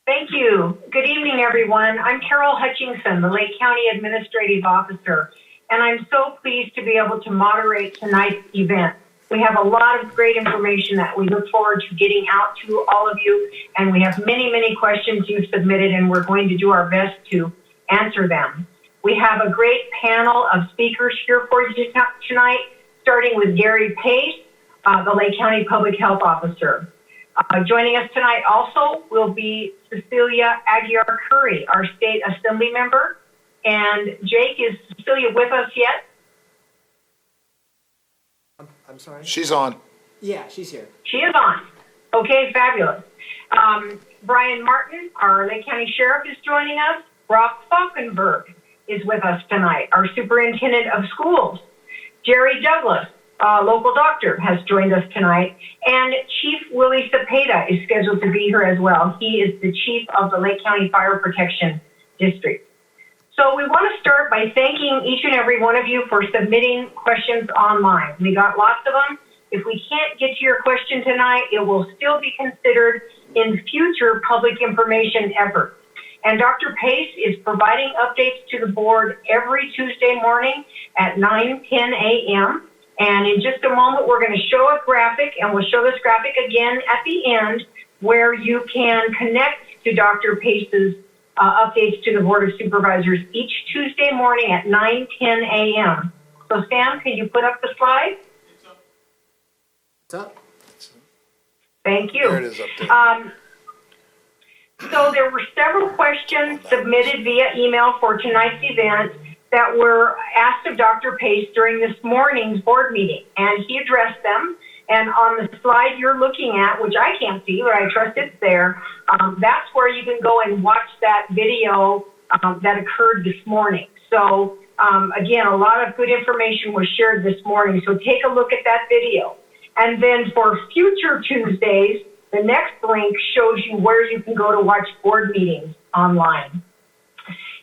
Thank you. Good evening, everyone. I'm Carol Hutchinson, the Lake County Administrative Officer, and I'm so pleased to be able to moderate tonight's event. We have a lot of great information that we look forward to getting out to all of you, and we have many, many questions you've submitted, and we're going to do our best to answer them. We have a great panel of speakers here for you tonight, starting with Gary Pace, the Lake County Public Health Officer. Joining us tonight also will be Cecilia Aguiar Curry, our state assembly member. And Jake, is Cecilia with us yet? I'm sorry? She's on. Yeah, she's here. She is on. Okay, fabulous. Brian Martin, our Lake County Sheriff, is joining us. Brock Falkenberg is with us tonight, our Superintendent of Schools. Jerry Douglas, local doctor, has joined us tonight. And Chief Willie Cepeda is scheduled to be here as well. He is the Chief of the Lake County Fire Protection District. So we want to start by thanking each and every one of you for submitting questions online. We got lots of them. If we can't get to your question tonight, it will still be considered in future public information efforts. And Dr. Pace is providing updates to the board every Tuesday morning at 9:10 a.m. And in just a moment, we're going to show a graphic, and we'll show this graphic again at the end, where you can connect to Dr. Pace's updates to the Board of Supervisors each Tuesday morning at 9:10 a.m. So Sam, can you put up the slide? What's up? Thank you. There it is up there. So there were several questions submitted via email for tonight's event that were asked of Dr. Pace during this morning's board meeting, and he addressed them. And on the slide you're looking at, which I can't see, but I trust it's there, that's where you can go and watch that video that occurred this morning. So again, a lot of good information was shared this morning, so take a look at that video. And then for future Tuesdays, the next link shows you where you can go to watch board meetings online.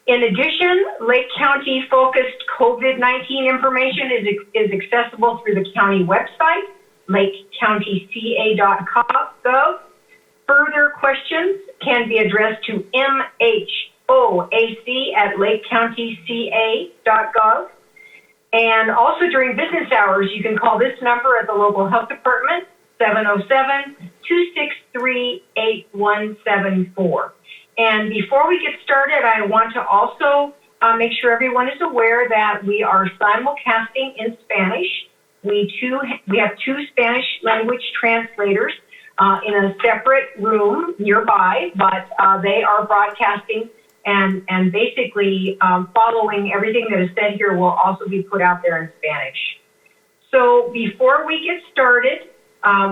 In addition, Lake County focused COVID-19 information is accessible through the county website, lakecountyca.gov. Further questions can be addressed to mhoac@lakecountyca.gov. And also during business hours, you can call this number at the local health department, 707-263-8174. And before we get started, I want to also make sure everyone is aware that we are simulcasting in Spanish. We have two Spanish language translators in a separate room nearby, but they are broadcasting and basically following everything that is said here will also be put out there in Spanish. So before we get started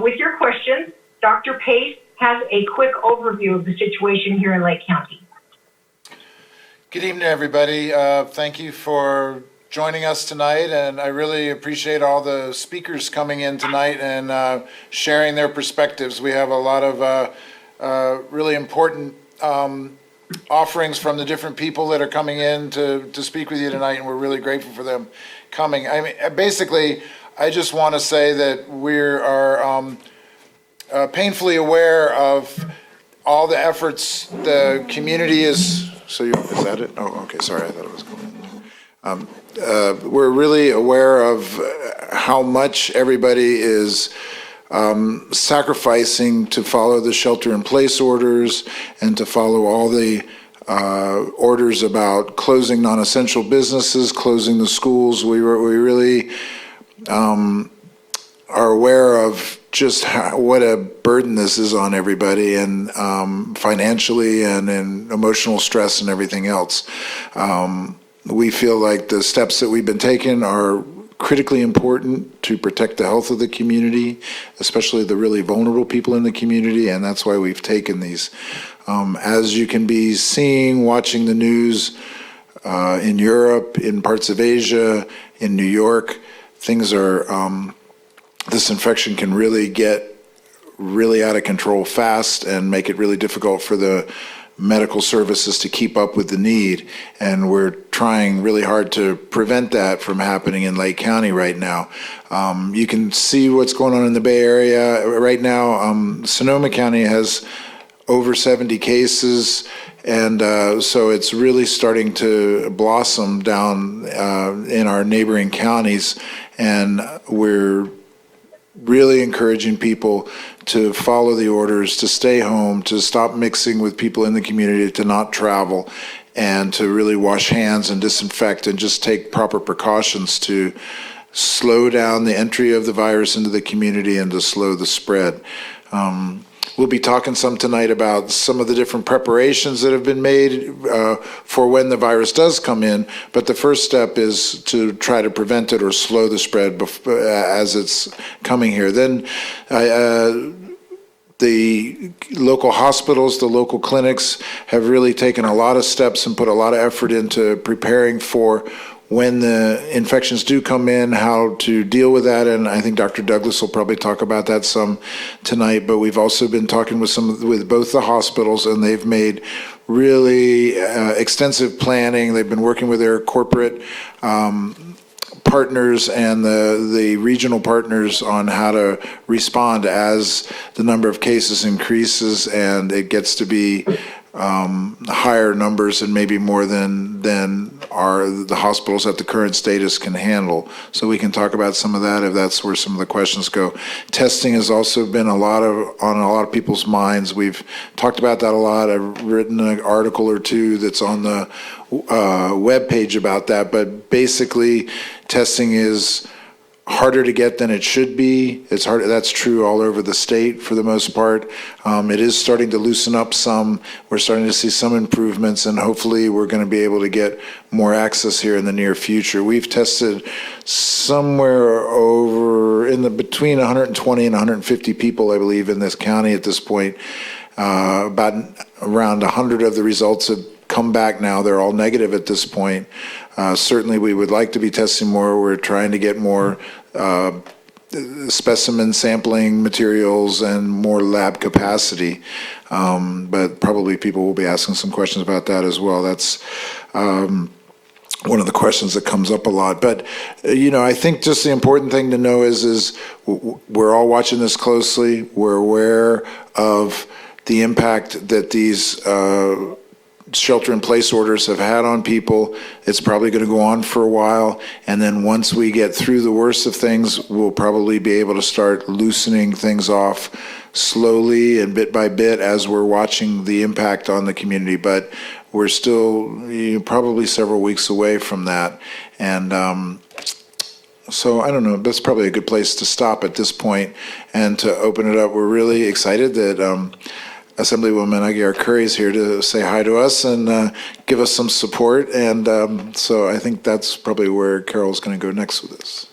with your questions, Dr. Pace has a quick overview of the situation here in Lake County. Good evening, everybody. Thank you for joining us tonight, and I really appreciate all the speakers coming in tonight and sharing their perspectives. We have a lot of really important offerings from the different people that are coming in to speak with you tonight, and we're really grateful for them coming. I mean, basically, I just want to say that we are painfully aware of all the efforts the community is. Is that it? Oh, okay. Sorry, I thought it was going. We're really aware of how much everybody is sacrificing to follow the shelter-in-place orders and to follow all the orders about closing non-essential businesses, closing the schools. We really are aware of just what a burden this is on everybody, and financially and in emotional stress and everything else. We feel like the steps that we've been taking are critically important to protect the health of the community, especially the really vulnerable people in the community, and that's why we've taken these. As you can be seeing, watching the news in Europe, in parts of Asia, in New York, things are, this infection can really get really out of control fast and make it really difficult for the medical services to keep up with the need. And we're trying really hard to prevent that from happening in Lake County right now. You can see what's going on in the Bay Area right now. Sonoma County has over 70 cases, and so it's really starting to blossom down in our neighboring counties, and we're really encouraging people to follow the orders, to stay home, to stop mixing with people in the community, to not travel, and to really wash hands and disinfect and just take proper precautions to slow down the entry of the virus into the community and to slow the spread. We'll be talking some tonight about some of the different preparations that have been made for when the virus does come in, but the first step is to try to prevent it or slow the spread as it's coming here. Then the local hospitals, the local clinics have really taken a lot of steps and put a lot of effort into preparing for when the infections do come in, how to deal with that, and I think Dr. Douglas will probably talk about that some tonight, but we've also been talking with both the hospitals, and they've made really extensive planning. They've been working with their corporate partners and the regional partners on how to respond as the number of cases increases and it gets to be higher numbers and maybe more than the hospitals at the current status can handle. So we can talk about some of that if that's where some of the questions go. Testing has also been on a lot of people's minds. We've talked about that a lot. I've written an article or two that's on the web page about that, but basically testing is harder to get than it should be. It's hard. That's true all over the state for the most part. It is starting to loosen up some. We're starting to see some improvements, and hopefully we're going to be able to get more access here in the near future. We've tested somewhere over between 120 and 150 people, I believe, in this county at this point. About around 100 of the results have come back now. They're all negative at this point. Certainly, we would like to be testing more. We're trying to get more specimen sampling materials and more lab capacity. But probably people will be asking some questions about that as well. That's one of the questions that comes up a lot. But, I think just the important thing to know is we're all watching this closely. We're aware of the impact that these shelter-in-place orders have had on people. It's probably going to go on for a while, and then once we get through the worst of things, we'll probably be able to start loosening things off slowly and bit by bit as we're watching the impact on the community. But we're still probably several weeks away from that, and so I don't know, that's probably a good place to stop at this point and to open it up. We're really excited that Assemblywoman Aguiar-Curry is here to say hi to us and give us some support. And so I think that's probably where Carol's going to go next with this.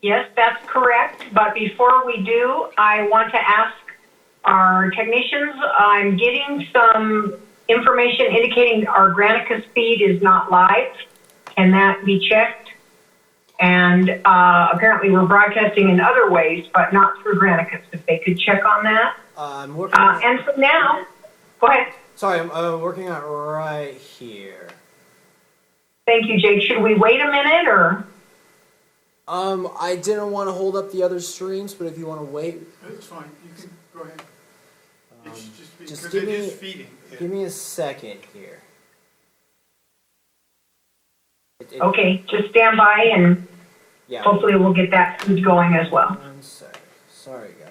Yes, that's correct. But before we do, I want to ask our technicians, I'm getting some information indicating our Granicus feed is not live. Can that be checked? And apparently we're broadcasting in other ways, but not through Granicus. If they could check on that. I'm working And so now, go ahead. sorry, I'm working on it right here. Thank you, Jake. Should we wait a minute or? I didn't want to hold up the other streams, but if you want to wait, It's fine, you can go ahead. It's just because give it me- is feeding. give me a second here. Okay, just stand by and Yeah. hopefully we'll get that feed going as well. 1 second. Sorry, guys.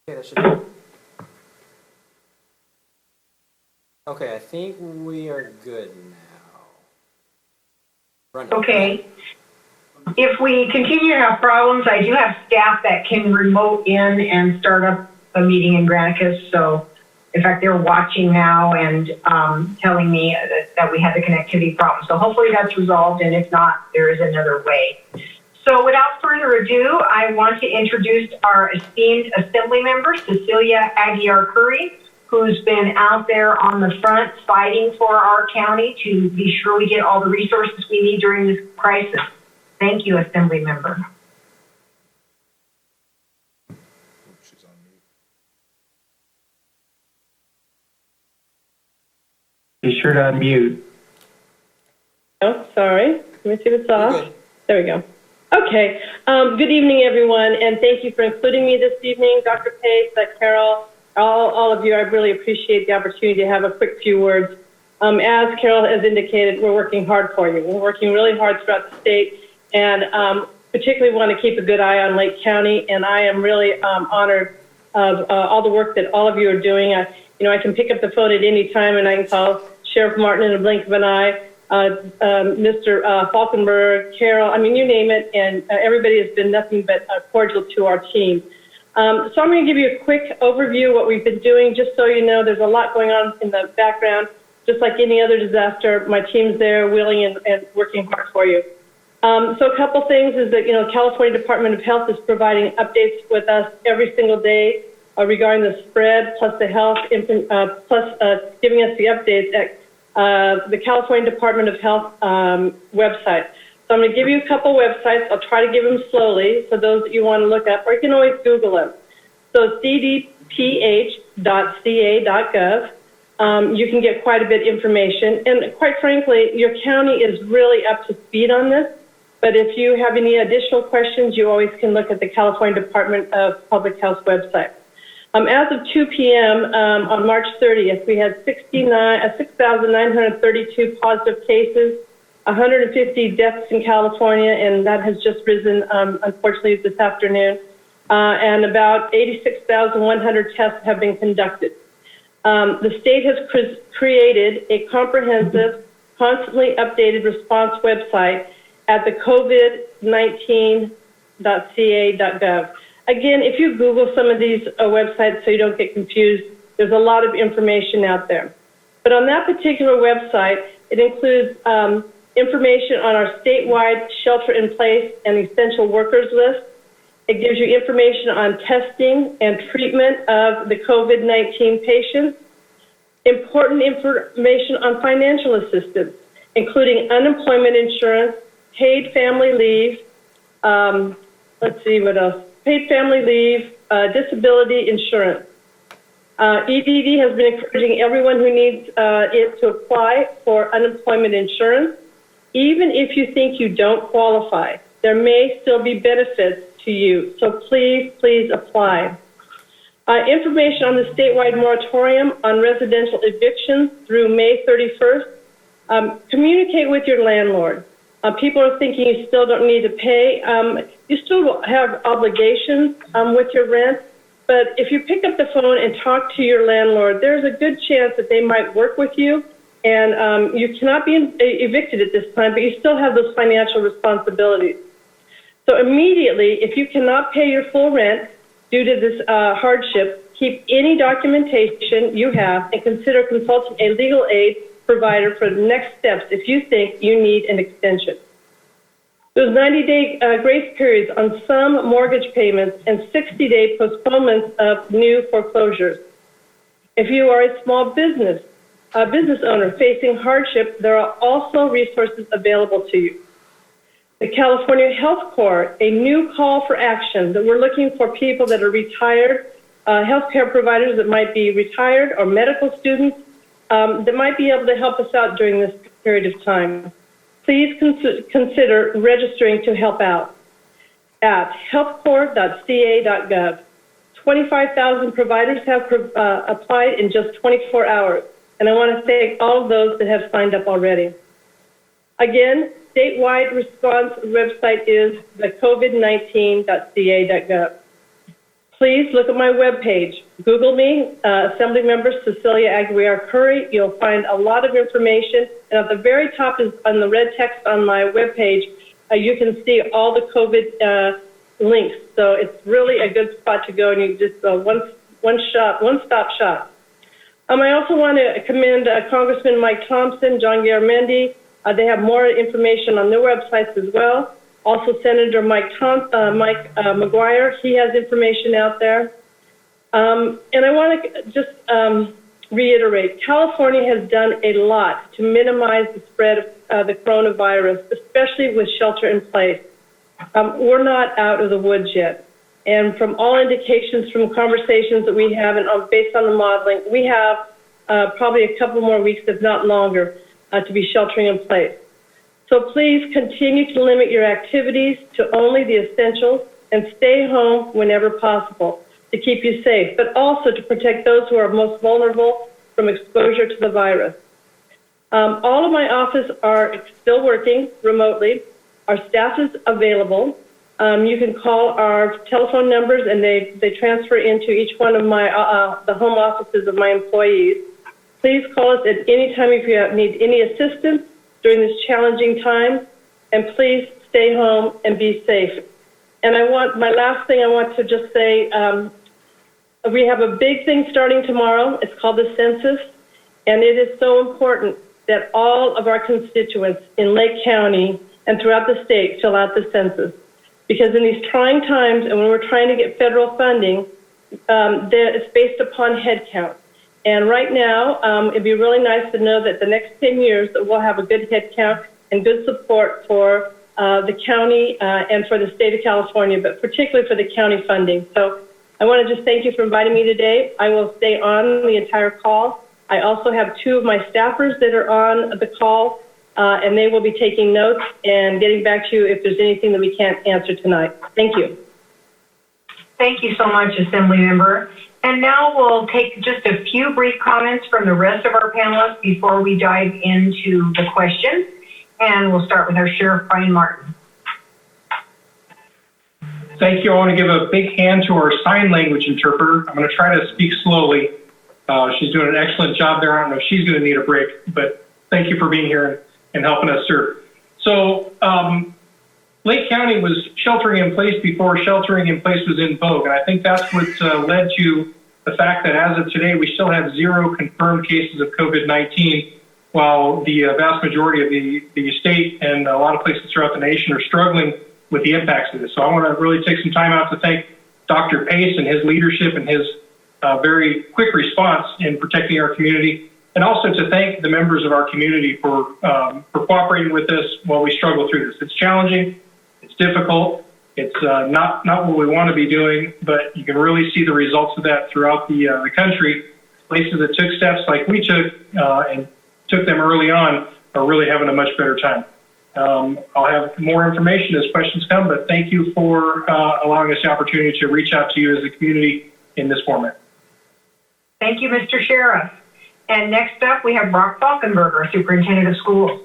Okay, that should. Okay, I think we are good now. Run. Okay. If we continue to have problems, I do have staff that can remote in and start up a meeting in Granicus. So, in fact, they're watching now and telling me that we had the connectivity problem. So hopefully that's resolved, and if not, there is another way. So without further ado, I want to introduce our esteemed Assembly member, Cecilia Aguiar Curry, who's been out there on the front fighting for our county to be sure we get all the resources we need during this crisis. Thank you, Assembly member. Be sure to unmute. Oh, sorry. Let me see if it's You're off. good. There we go. Okay. Good evening, everyone, and thank you for including me this evening, Dr. Pace, Carol, all of you. I really appreciate the opportunity to have a quick few words. As Carol has indicated, we're working hard for you. We're working really hard throughout the state, and particularly want to keep a good eye on Lake County. And I am really honored of all the work that all of you are doing. I can pick up the phone at any time, and I can call Sheriff Martin in a blink of an eye. Mr. Falkenberg, Carol, I mean, you name it, and everybody has been nothing but cordial to our team. So I'm going to give you a quick overview of what we've been doing, just so you know there's a lot going on in the background. Just like any other disaster, my team's there willing and working hard for you. So a couple things is that, California Department of Health is providing updates with us every single day regarding the spread, plus the health, plus giving us the updates at the California Department of Health website. So I'm going to give you a couple websites. I'll try to give them slowly for those that you want to look up, or you can always Google them. So cdph.ca.gov. You can get quite a bit of information. And quite frankly, your county is really up to speed on this. But if you have any additional questions, you always can look at the California Department of Public Health website. As of 2 p.m. On March 30th, we had 6,932 positive cases, 150 deaths in California, and that has just risen, unfortunately, this afternoon. And about 86,100 tests have been conducted. The state has created a comprehensive, constantly updated response website at the covid19.ca.gov. Again, if you Google some of these websites so you don't get confused, there's a lot of information out there. But on that particular website, it includes information on our statewide shelter-in-place and essential workers list. It gives you information on testing and treatment of the COVID-19 patients, important information on financial assistance, including unemployment insurance, paid family leave, let's see what else, paid family leave, disability insurance. EDD has been encouraging everyone who needs it to apply for unemployment insurance. Even if you think you don't qualify, there may still be benefits to you, so please, please apply. Information on the statewide moratorium on residential evictions through May 31st. Communicate with your landlord. People are thinking you still don't need to pay. You still have obligations with your rent, but if you pick up the phone and talk to your landlord, there's a good chance that they might work with you, and you cannot be evicted at this time, but you still have those financial responsibilities. So immediately, if you cannot pay your full rent due to this hardship, keep any documentation you have and consider consulting a legal aid provider for the next steps if you think you need an extension. There's 90-day grace periods on some mortgage payments and 60-day postponements of new foreclosures. If you are a small business owner facing hardship, there are also resources available to you. The California Health Corps, a new call for action that we're looking for people that are retired, healthcare providers that might be retired, or medical students that might be able to help us out during this period of time. Please consider registering to help out at healthcorps.ca.gov. 25,000 providers have applied in just 24 hours, and I want to thank all of those that have signed up already. Again, statewide response website is the covid19.ca.gov. Please look at my webpage. Google me, Assemblymember Cecilia Aguiar Curry. You'll find a lot of information. And at the very top is on the red text on my webpage, you can see all the COVID links. So it's really a good spot to go, and you just one-stop shop. I also want to commend Congressman Mike Thompson, John Garamendi. They have more information on their websites as well. Also, Senator Mike McGuire, he has information out there. And I want to just reiterate, California has done a lot to minimize the spread of the coronavirus, especially with shelter in place. We're not out of the woods yet. And from all indications, from conversations that we have, and based on the modeling, we have probably a couple more weeks, if not longer, to be sheltering in place. So please continue to limit your activities to only the essentials and stay home whenever possible to keep you safe, but also to protect those who are most vulnerable from exposure to the virus. All of my office are still working remotely. Our staff is available. You can call our telephone numbers, and they transfer into each one of my the home offices of my employees. Please call us at any time if you need any assistance during this challenging time, and please stay home and be safe. And my last thing I want to just say, we have a big thing starting tomorrow. It's called the census, and it is so important that all of our constituents in Lake County and throughout the state fill out the census. Because in these trying times, and when we're trying to get federal funding, it's based upon head count. And right now, it'd be really nice to know that the next 10 years that we'll have a good head count and good support for the county and for the state of California, but particularly for the county funding. So I want to just thank you for inviting me today. I will stay on the entire call. I also have 2 of my staffers that are on the call, and they will be taking notes and getting back to you if there's anything that we can't answer tonight. Thank you. Thank you so much, Assembly Member. And now we'll take just a few brief comments from the rest of our panelists before we dive into the questions. And we'll start with our Sheriff, Brian Martin. Thank you. I want to give a big hand to our sign language interpreter. I'm going to try to speak slowly. She's doing an excellent job there. I don't know if she's going to need a break, but thank you for being here and helping us serve. So Lake County was sheltering in place before sheltering in place was in vogue. And I think that's what led to the fact that as of today, we still have 0 confirmed cases of COVID-19, while the vast majority of the state and a lot of places throughout the nation are struggling with the impacts of this. So I want to really take some time out to thank Dr. Pace and his leadership and his very quick response in protecting our community, and also to thank the members of our community for cooperating with us while we struggle through this. It's challenging, it's difficult, it's not what we want to be doing, but you can really see the results of that throughout the country. Places that took steps like we took and took them early on are really having a much better time. I'll have more information as questions come, but thank you for allowing us the opportunity to reach out to you as a community in this format. Thank you, Mr. Sheriff. And next up, we have Brock Falkenberger, Superintendent of Schools.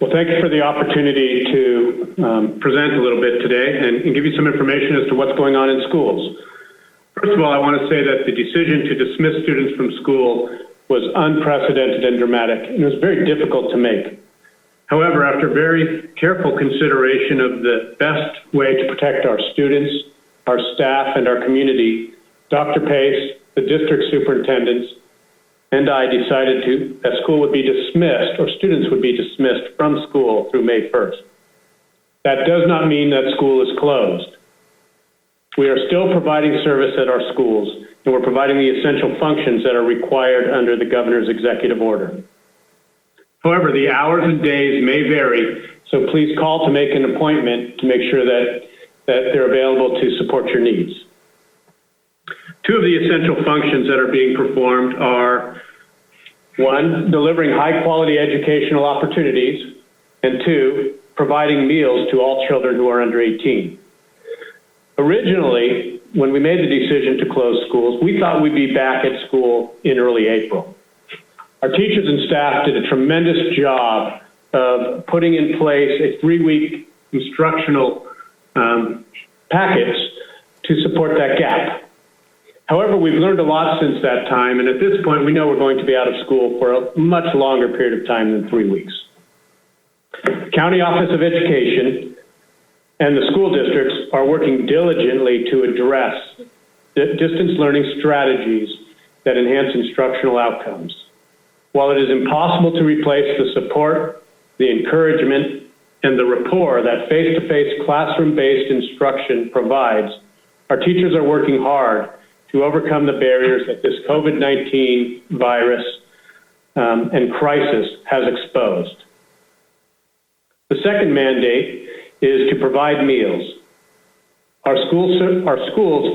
Well, thank you for the opportunity to present a little bit today and give you some information as to what's going on in schools. First of all, I want to say that the decision to dismiss students from school was unprecedented and dramatic, and it was very difficult to make. However, after very careful consideration of the best way to protect our students, our staff, and our community, Dr. Pace, the district superintendents, and I decided that school would be dismissed, or students would be dismissed from school through May 1st. That does not mean that school is closed. We are still providing service at our schools, and we're providing the essential functions that are required under the governor's executive order. However, the hours and days may vary, so please call to make an appointment to make sure that they're available to support your needs. 2 of the essential functions that are being performed are 1, delivering high-quality educational opportunities, and 2, providing meals to all children who are under 18. Originally, when we made the decision to close schools, we thought we'd be back at school in early April. Our teachers and staff did a tremendous job of putting in place a 3-week instructional package to support that gap. However, we've learned a lot since that time, and at this point, we know we're going to be out of school for a much longer period of time than 3 weeks. County Office of Education and the school districts are working diligently to address distance learning strategies that enhance instructional outcomes. While it is impossible to replace the support the encouragement, and the rapport that face-to-face classroom-based instruction provides, our teachers are working hard to overcome the barriers that this COVID-19 virus and crisis has exposed. The second mandate is to provide meals. Our schools'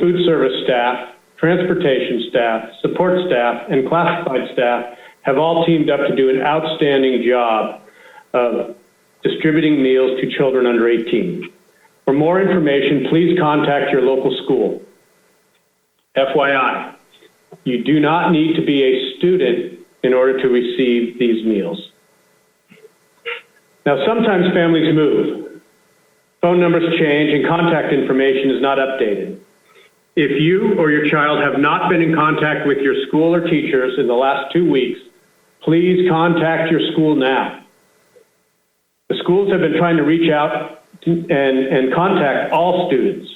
food service staff, transportation staff, support staff, and classified staff have all teamed up to do an outstanding job of distributing meals to children under 18. For more information, please contact your local school. FYI, you do not need to be a student in order to receive these meals. Now, sometimes families move. Phone numbers change and contact information is not updated. If you or your child have not been in contact with your school or teachers in the last 2 weeks, please contact your school now. The schools have been trying to reach out and contact all students.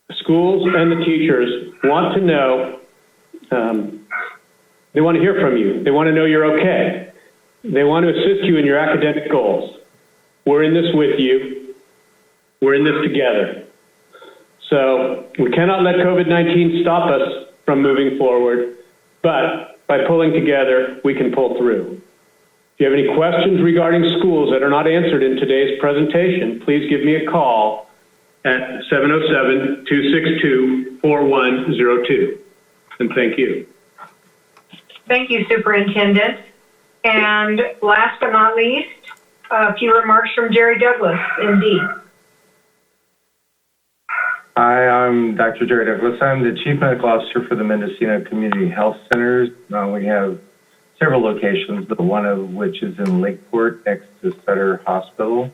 The schools and the teachers want to know, they want to hear from you. They want to know you're okay. They want to assist you in your academic goals. We're in this with you. We're in this together. So we cannot let COVID-19 stop us from moving forward, but by pulling together, we can pull through. If you have any questions regarding schools that are not answered in today's presentation, please give me a call at 707-262-4102. And thank you. Thank you, Superintendent. And last but not least, a few remarks from Jerry Douglas, MD. Hi, I'm Dr. Jerry Douglas. I'm the Chief Medical Officer for the Mendocino Community Health Centers. We have several locations, but one of which is in Lakeport next to Sutter Hospital.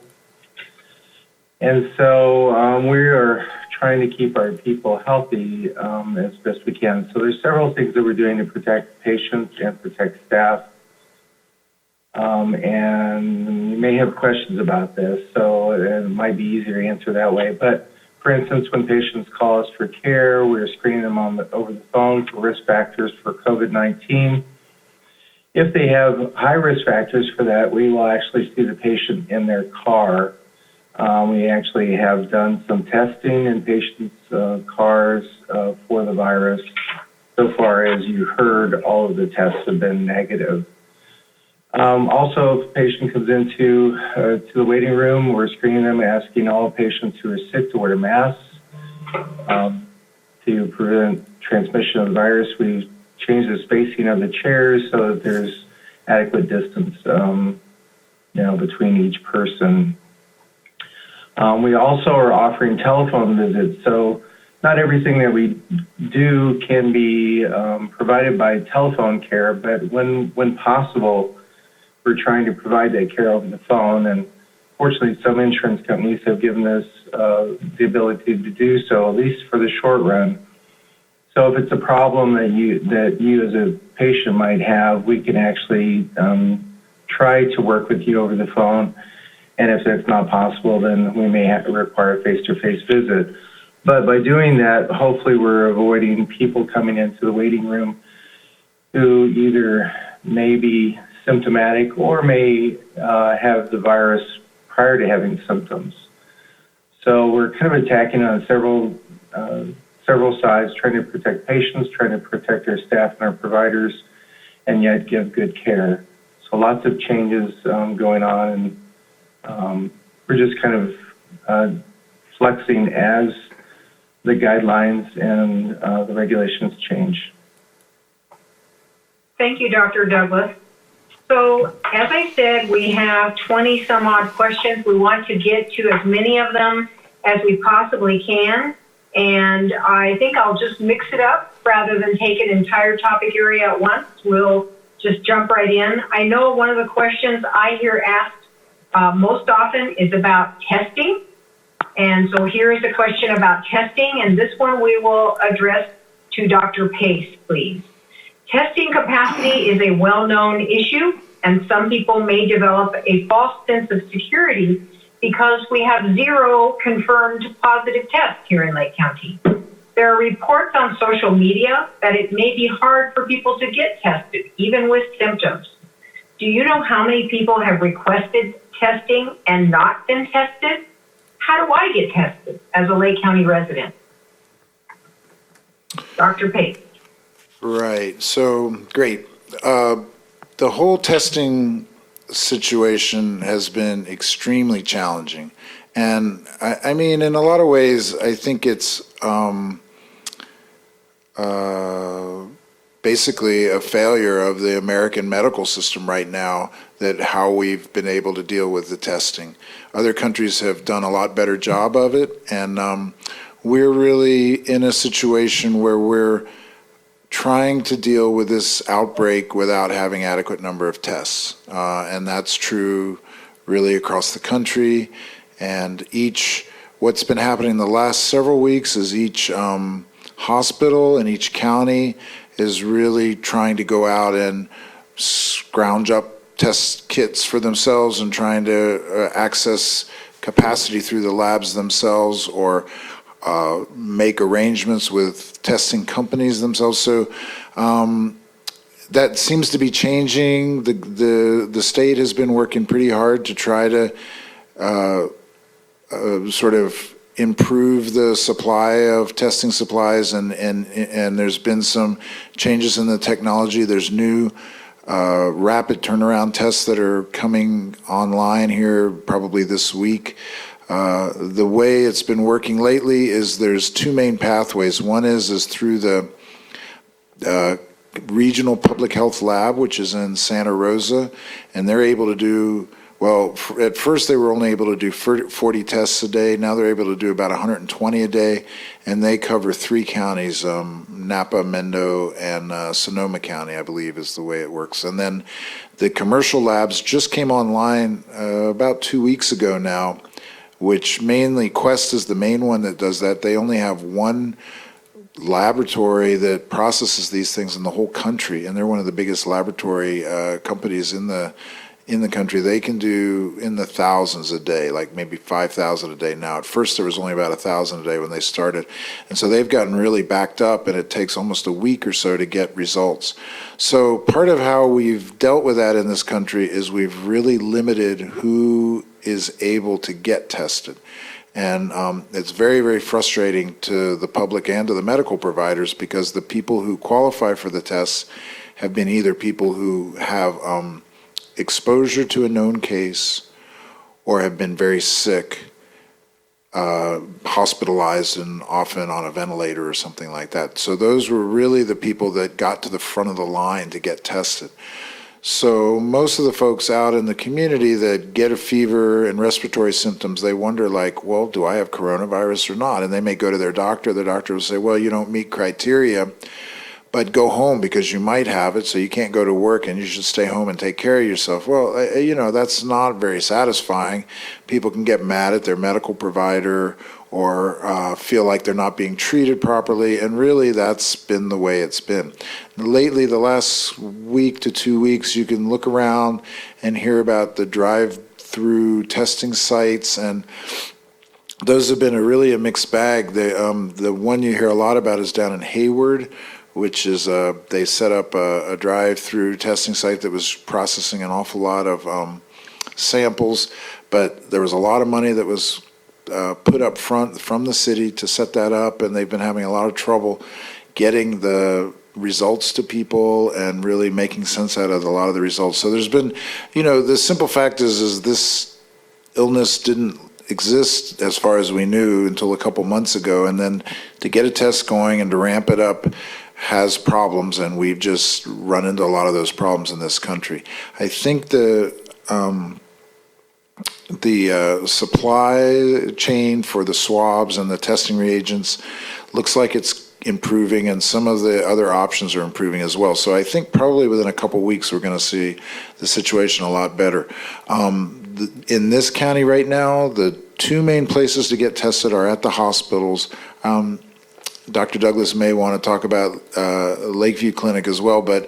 And so we are trying to keep our people healthy as best we can. So there's several things that we're doing to protect patients and protect staff. And you may have questions about this, so it might be easier to answer that way. But for instance, when patients call us for care, we're screening them over the phone for risk factors for COVID-19. If they have high risk factors for that, we will actually see the patient in their car. We actually have done some testing in patients' cars for the virus. So far, as you heard, all of the tests have been negative. Also, if a patient comes into to the waiting room, we're screening them, asking all patients who are sick to wear masks to prevent transmission of the virus. We change the spacing of the chairs so that there's adequate distance, between each person. We also are offering telephone visits, so not everything that we do can be provided by telephone care, but when possible, we're trying to provide that care over the phone. And fortunately, some insurance companies have given us the ability to do so, at least for the short run. So if it's a problem that you as a patient might have, we can actually try to work with you over the phone. And if that's not possible, then we may have to require a face-to-face visit. But by doing that, hopefully we're avoiding people coming into the waiting room who either may be symptomatic or may have the virus prior to having symptoms. So we're kind of attacking on several sides, trying to protect patients, trying to protect our staff and our providers, and yet give good care. So lots of changes going on, and we're just kind of flexing as the guidelines and the regulations change. Thank you, Dr. Douglas. So, as I said, we have 20 some odd questions. We want to get to as many of them as we possibly can. And I think I'll just mix it up rather than take an entire topic area at once. We'll just jump right in. I know one of the questions I hear asked most often is about testing. And so here is a question about testing, and this one we will address to Dr. Pace, please. Testing capacity is a well-known issue, and some people may develop a false sense of security because we have 0 confirmed positive tests here in Lake County. There are reports on social media that it may be hard for people to get tested, even with symptoms. Do you know how many people have requested testing and not been tested? How do I get tested as a Lake County resident? Dr. Pate. Right. So great. The whole testing situation has been extremely challenging. And I mean, in a lot of ways, I think it's basically a failure of the American medical system right now, that how we've been able to deal with the testing. Other countries have done a lot better job of it, and we're really in a situation where we're trying to deal with this outbreak without having adequate number of tests. And that's true really across the country. And what's been happening the last several weeks is each hospital and each county is really trying to go out and scrounge up test kits for themselves and trying to access capacity through the labs themselves, or make arrangements with testing companies themselves. So that seems to be changing. The state has been working pretty hard to try to sort of improve the supply of testing supplies, and there's been some changes in the technology. There's new rapid turnaround tests that are coming online here probably this week. The way it's been working lately is there's two main pathways. One is through the regional public health lab, which is in Santa Rosa, and they're able to do, well, at first they were only able to do 40 tests a day. Now they're able to do about 120 a day, and they cover 3 counties, Napa, Mendo, and Sonoma County, I believe is the way it works. And then the commercial labs just came online about 2 weeks ago now, which mainly Quest is the main one that does that. They only have one laboratory that processes these things in the whole country, and they're one of the biggest laboratory companies in the country. They can do in the thousands a day, like maybe 5,000 a day now. At first there was only about 1,000 a day when they started, and so they've gotten really backed up, and it takes almost a week or so to get results. So part of how we've dealt with that in this country is we've really limited who is able to get tested. And it's very, very frustrating to the public and to the medical providers, because the people who qualify for the tests have been either people who have exposure to a known case or have been very sick, hospitalized, and often on a ventilator or something like that. So those were really the people that got to the front of the line to get tested. So most of the folks out in the community that get a fever and respiratory symptoms, they wonder, like, well, do I have coronavirus or not? And they may go to their doctor. The doctor will say, well, you don't meet criteria, but go home because you might have it, so you can't go to work and you should stay home and take care of yourself. Well, that's not very satisfying. People can get mad at their medical provider or feel like they're not being treated properly, and really that's been the way it's been. Lately, the last week to 2 weeks, you can look around and hear about the drive-through testing sites, and those have been really a mixed bag. The one you hear a lot about is down in Hayward, which is they set up a drive-through testing site that was processing an awful lot of samples, but there was a lot of money that was put up front from the city to set that up, and they've been having a lot of trouble getting the results to people and really making sense out of a lot of the results. So there's been, the simple fact is this illness didn't exist as far as we knew until a couple months ago, and then to get a test going and to ramp it up has problems, and we've just run into a lot of those problems in this country. I think the supply chain for the swabs and the testing reagents looks like it's improving, and some of the other options are improving as well. So I think probably within a couple weeks we're going to see the situation a lot better. In this county right now, the 2 main places to get tested are at the hospitals. Dr. Douglas may want to talk about Lakeview Clinic as well, but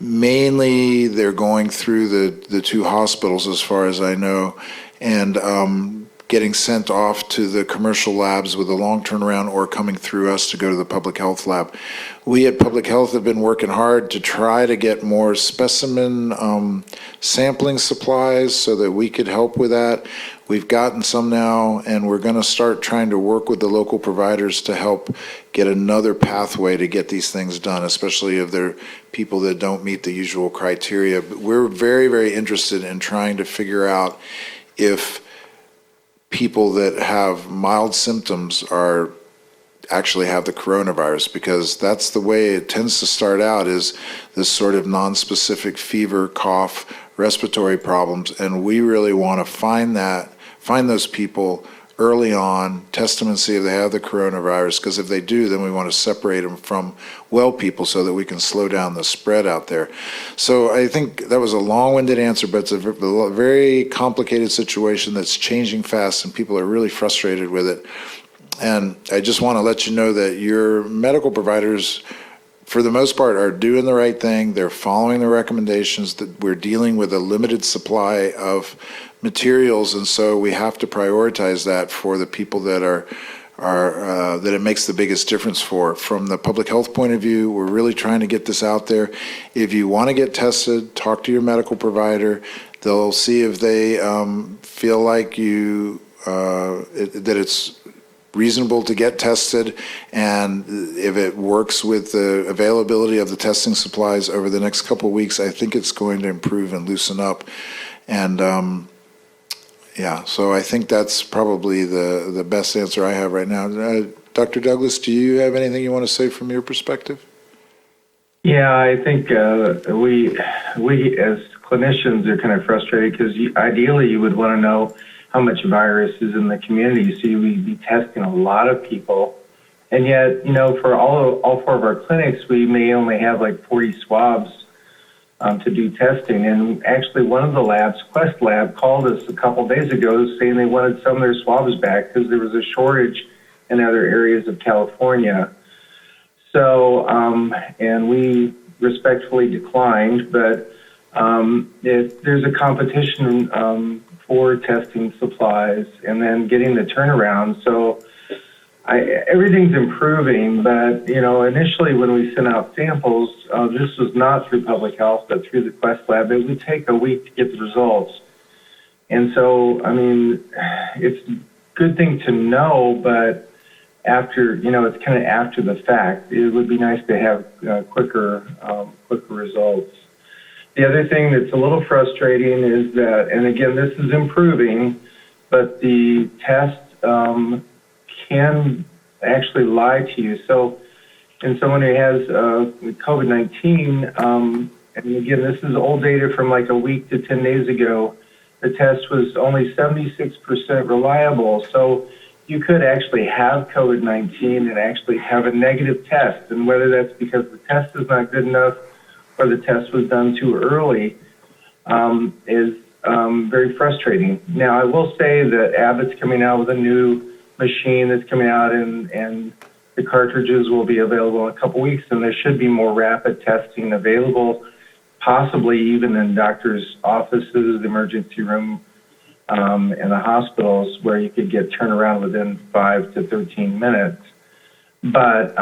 mainly they're going through the 2 hospitals as far as I know. And getting sent off to the commercial labs with a long turnaround or coming through us to go to the public health lab. We at Public Health have been working hard to try to get more specimen sampling supplies so that we could help with that. We've gotten some now, and we're going to start trying to work with the local providers to help get another pathway to get these things done, especially if they're people that don't meet the usual criteria. But we're very, very interested in trying to figure out if people that have mild symptoms are actually have the coronavirus, because that's the way it tends to start out, is this sort of non-specific fever, cough, respiratory problems, and we really want to find those people early on, test them and see if they have the coronavirus, because if they do, then we want to separate them from well people so that we can slow down the spread out there. So I think that was a long-winded answer, but it's a very complicated situation that's changing fast, and people are really frustrated with it. And I just want to let you know that your medical providers, for the most part, are doing the right thing. They're following the recommendations. That we're dealing with a limited supply of materials, and so we have to prioritize that for the people that are that it makes the biggest difference for. From the public health point of view, we're really trying to get this out there. If you want to get tested, talk to your medical provider. They'll see if they feel like that it's reasonable to get tested, and if it works with the availability of the testing supplies over the next couple of weeks, I think it's going to improve and loosen up. And yeah, so I think that's probably the best answer I have right now. Dr. Douglas, do you have anything you want to say from your perspective? Yeah, I think we as clinicians are kind of frustrated because ideally you would want to know how much virus is in the community. So we'd be testing a lot of people. And yet, for all four of our clinics, we may only have like 40 swabs to do testing. And actually one of the labs, Quest Lab, called us a couple days ago saying they wanted some of their swabs back because there was a shortage in other areas of California. So, and we respectfully declined, but if there's a competition for testing supplies and then getting the turnaround. So everything's improving, but, initially when we sent out samples, this was not through public health, but through the Quest Lab. It would take a week to get the results. And so, it's a good thing to know, but after, it's kind of after the fact. It would be nice to have quicker results. The other thing that's a little frustrating is that, and again, this is improving, but the test can actually lie to you. So, and someone who has COVID-19, and again, this is old data from like a week to 10 days ago, the test was only 76% reliable. So you could actually have COVID-19 and actually have a negative test. And whether that's because the test is not good enough or the test was done too early is very frustrating. Now, I will say that Abbott's coming out with a new machine that's coming out, and the cartridges will be available in a couple weeks, and there should be more rapid testing available, possibly even in doctors' offices, the emergency room, and the hospitals, where you could get turnaround within 5 to 13 minutes. But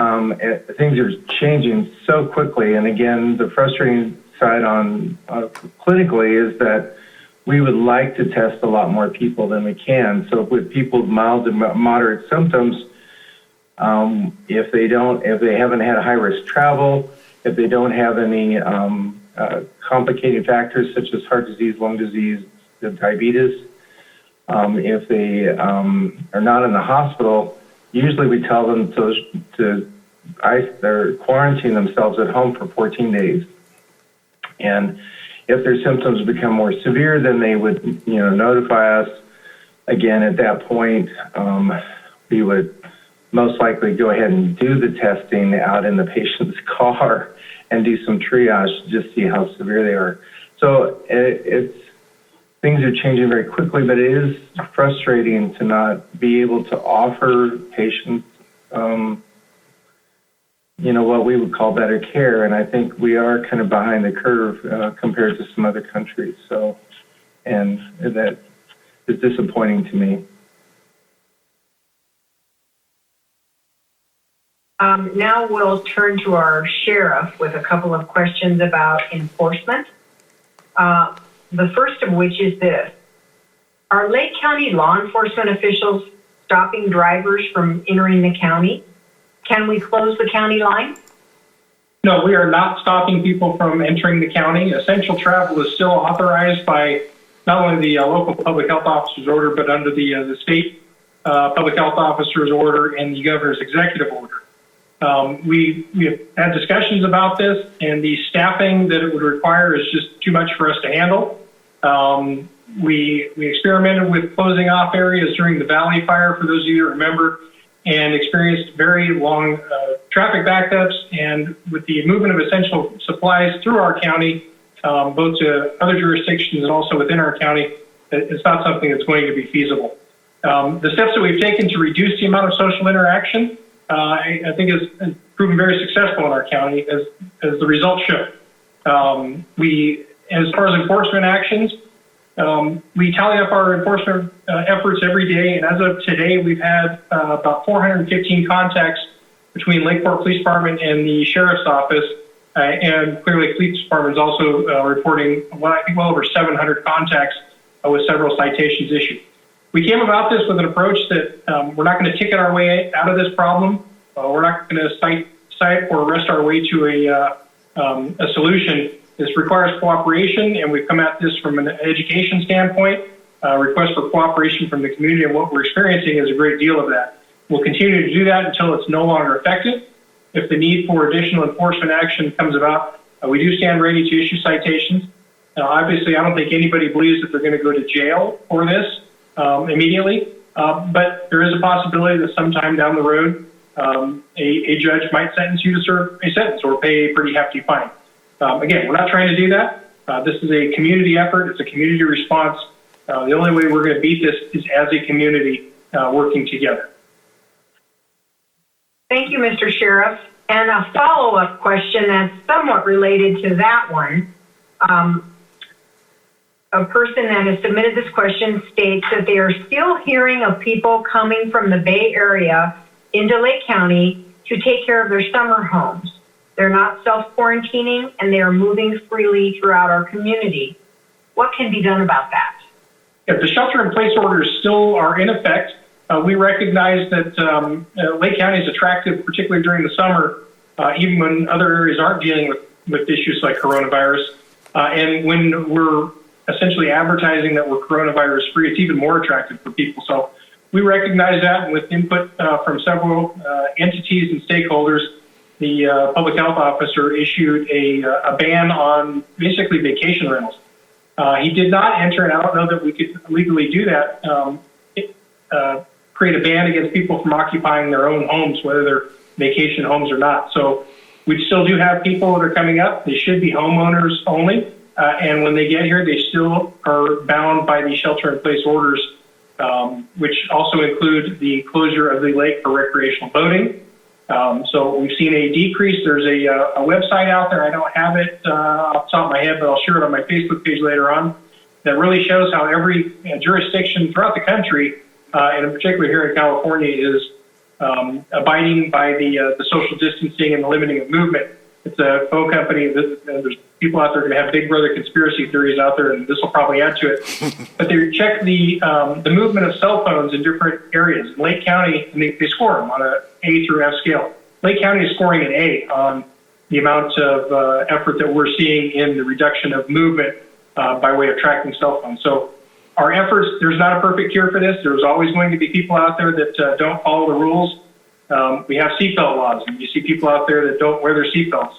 things are changing so quickly, and again, the frustrating side on clinically is that we would like to test a lot more people than we can. So with people with mild to moderate symptoms, if they haven't had high risk travel, if they don't have any complicating factors such as heart disease, lung disease, diabetes, if they are not in the hospital, usually we tell them to quarantine themselves at home for 14 days. And if their symptoms become more severe, then they would, notify us. Again, at that point, we would most likely go ahead and do the testing out in the patient's car and do some triage to just see how severe they are. So things are changing very quickly, but it is frustrating to not be able to offer patients, what we would call better care. And I think we are kind of behind the curve compared to some other countries. So, and that is disappointing to me. Now we'll turn to our sheriff with a couple of questions about enforcement. The first of which is this. Are Lake County law enforcement officials stopping drivers from entering the county? Can we close the county line? No, we are not stopping people from entering the county. Essential travel is still authorized by not only the local public health officer's order, but under the state public health officer's order and the governor's executive order. We have had discussions about this, and the staffing that it would require is just too much for us to handle. We experimented with closing off areas during the Valley Fire, for those of you that remember, and experienced very long traffic backups. And with the movement of essential supplies through our county, both to other jurisdictions and also within our county, it's not something that's going to be feasible. The steps that we've taken to reduce the amount of social interaction, I think has proven very successful in our county, as the results show. As far as enforcement actions, we tally up our enforcement efforts every day, and as of today, we've had about 415 contacts between Lakeport Police Department and the Sheriff's Office, and Clear Lake Police Department is also reporting, I think, well over 700 contacts with several citations issued. We came about this with an approach that we're not going to ticket our way out of this problem. We're not going to cite or arrest our way to a solution. This requires cooperation, and we've come at this from an education standpoint. Request for cooperation from the community, and what we're experiencing is a great deal of that. We'll continue to do that until it's no longer effective. If the need for additional enforcement action comes about, we do stand ready to issue citations. Obviously, I don't think anybody believes that they're going to go to jail for this immediately, but there is a possibility that sometime down the road, a judge might sentence you to serve a sentence or pay a pretty hefty fine. Again, we're not trying to do that. This is a community effort. It's a community response. The only way we're going to beat this is as a community working together. Thank you, Mr. Sheriff. And a follow-up question that's somewhat related to that one. A person that has submitted this question states that they are still hearing of people coming from the Bay Area into Lake County to take care of their summer homes. They're not self-quarantining, and they are moving freely throughout our community. What can be done about that? If the shelter-in-place orders still are in effect, we recognize that Lake County is attractive, particularly during the summer, even when other areas aren't dealing with issues like coronavirus. And when we're essentially advertising that we're coronavirus-free, it's even more attractive for people. So we recognize that, and with input from several entities and stakeholders, the public health officer issued a ban on basically vacation rentals. He did not enter, and I don't know that we could legally do that, create a ban against people from occupying their own homes, whether they're vacation homes or not. So we still do have people that are coming up. They should be homeowners only. And when they get here, they still are bound by the shelter-in-place orders, which also include the closure of the lake for recreational boating. So we've seen a decrease. There's a website out there. I don't have it off the top of my head, but I'll share it on my Facebook page later on, that really shows how every jurisdiction throughout the country, and in particular here in California, is abiding by the social distancing and the limiting of movement. It's a phone company. There's people out there going to have Big Brother conspiracy theories out there, and this will probably add to it. But they check the movement of cell phones in different areas. In Lake County, and they score them on a A through F scale. Lake County is scoring an A on the amount of effort that we're seeing in the reduction of movement by way of tracking cell phones. So our efforts, there's not a perfect cure for this. There's always going to be people out there that don't follow the rules. We have seatbelt laws, and you see people out there that don't wear their seatbelts.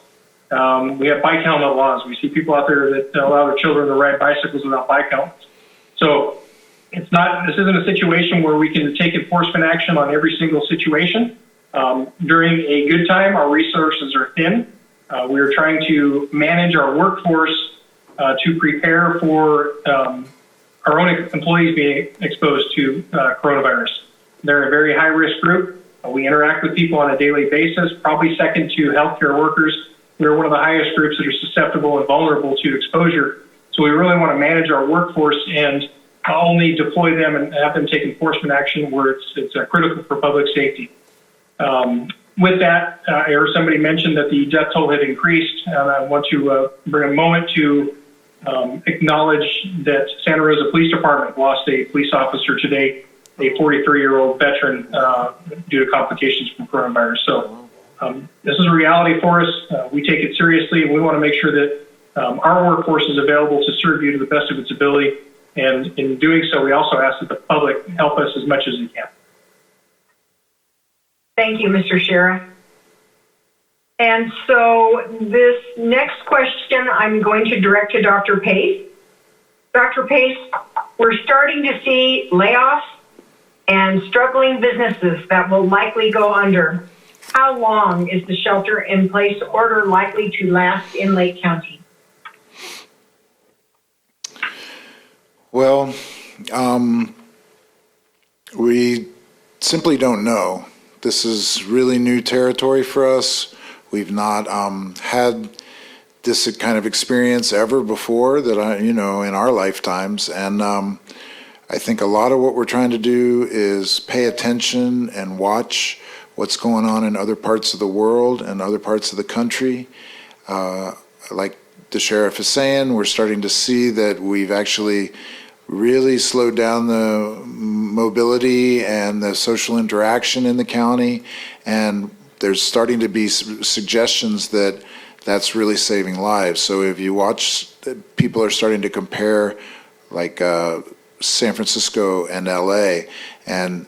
We have bike helmet laws. We see people out there that allow their children to ride bicycles without bike helmets. So this isn't a situation where we can take enforcement action on every single situation. During a good time, our resources are thin. We are trying to manage our workforce to prepare for our own employees being exposed to coronavirus. They're a very high-risk group. We interact with people on a daily basis, probably second to healthcare workers. We're one of the highest groups that are susceptible and vulnerable to exposure. So we really want to manage our workforce and only deploy them and have them take enforcement action where it's critical for public safety. with that, I heard somebody mention that the death toll had increased. I want to bring a moment to acknowledge that Santa Rosa Police Department lost a police officer today, a 43-year-old veteran, due to complications from coronavirus. So this is a reality for us. We take it seriously. We want to make sure that our workforce is available to serve you to the best of its ability. And in doing so, we also ask that the public help us as much as they can. Thank you, Mr. Sheriff. And so this next question I'm going to direct to Dr. Pace. Dr. Pace, we're starting to see layoffs and struggling businesses that will likely go under. How long is the shelter-in-place order likely to last in Lake County? Well, we simply don't know. This is really new territory for us. We've not had this kind of experience ever before that in our lifetimes. And I think a lot of what we're trying to do is pay attention and watch what's going on in other parts of the world and other parts of the country. Like the sheriff is saying, we're starting to see that we've actually really slowed down the mobility and the social interaction in the county, and there's starting to be suggestions that that's really saving lives. So if you watch, people are starting to compare like San Francisco and LA, and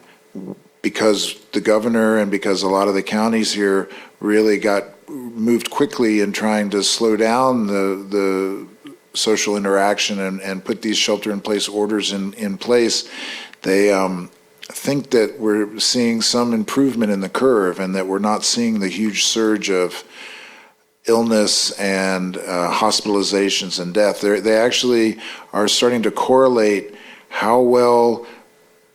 because the governor and because a lot of the counties here really moved quickly in trying to slow down the social interaction and put these shelter-in-place orders in place, they think that we're seeing some improvement in the curve and that we're not seeing the huge surge of illness and hospitalizations and death. They actually are starting to correlate how well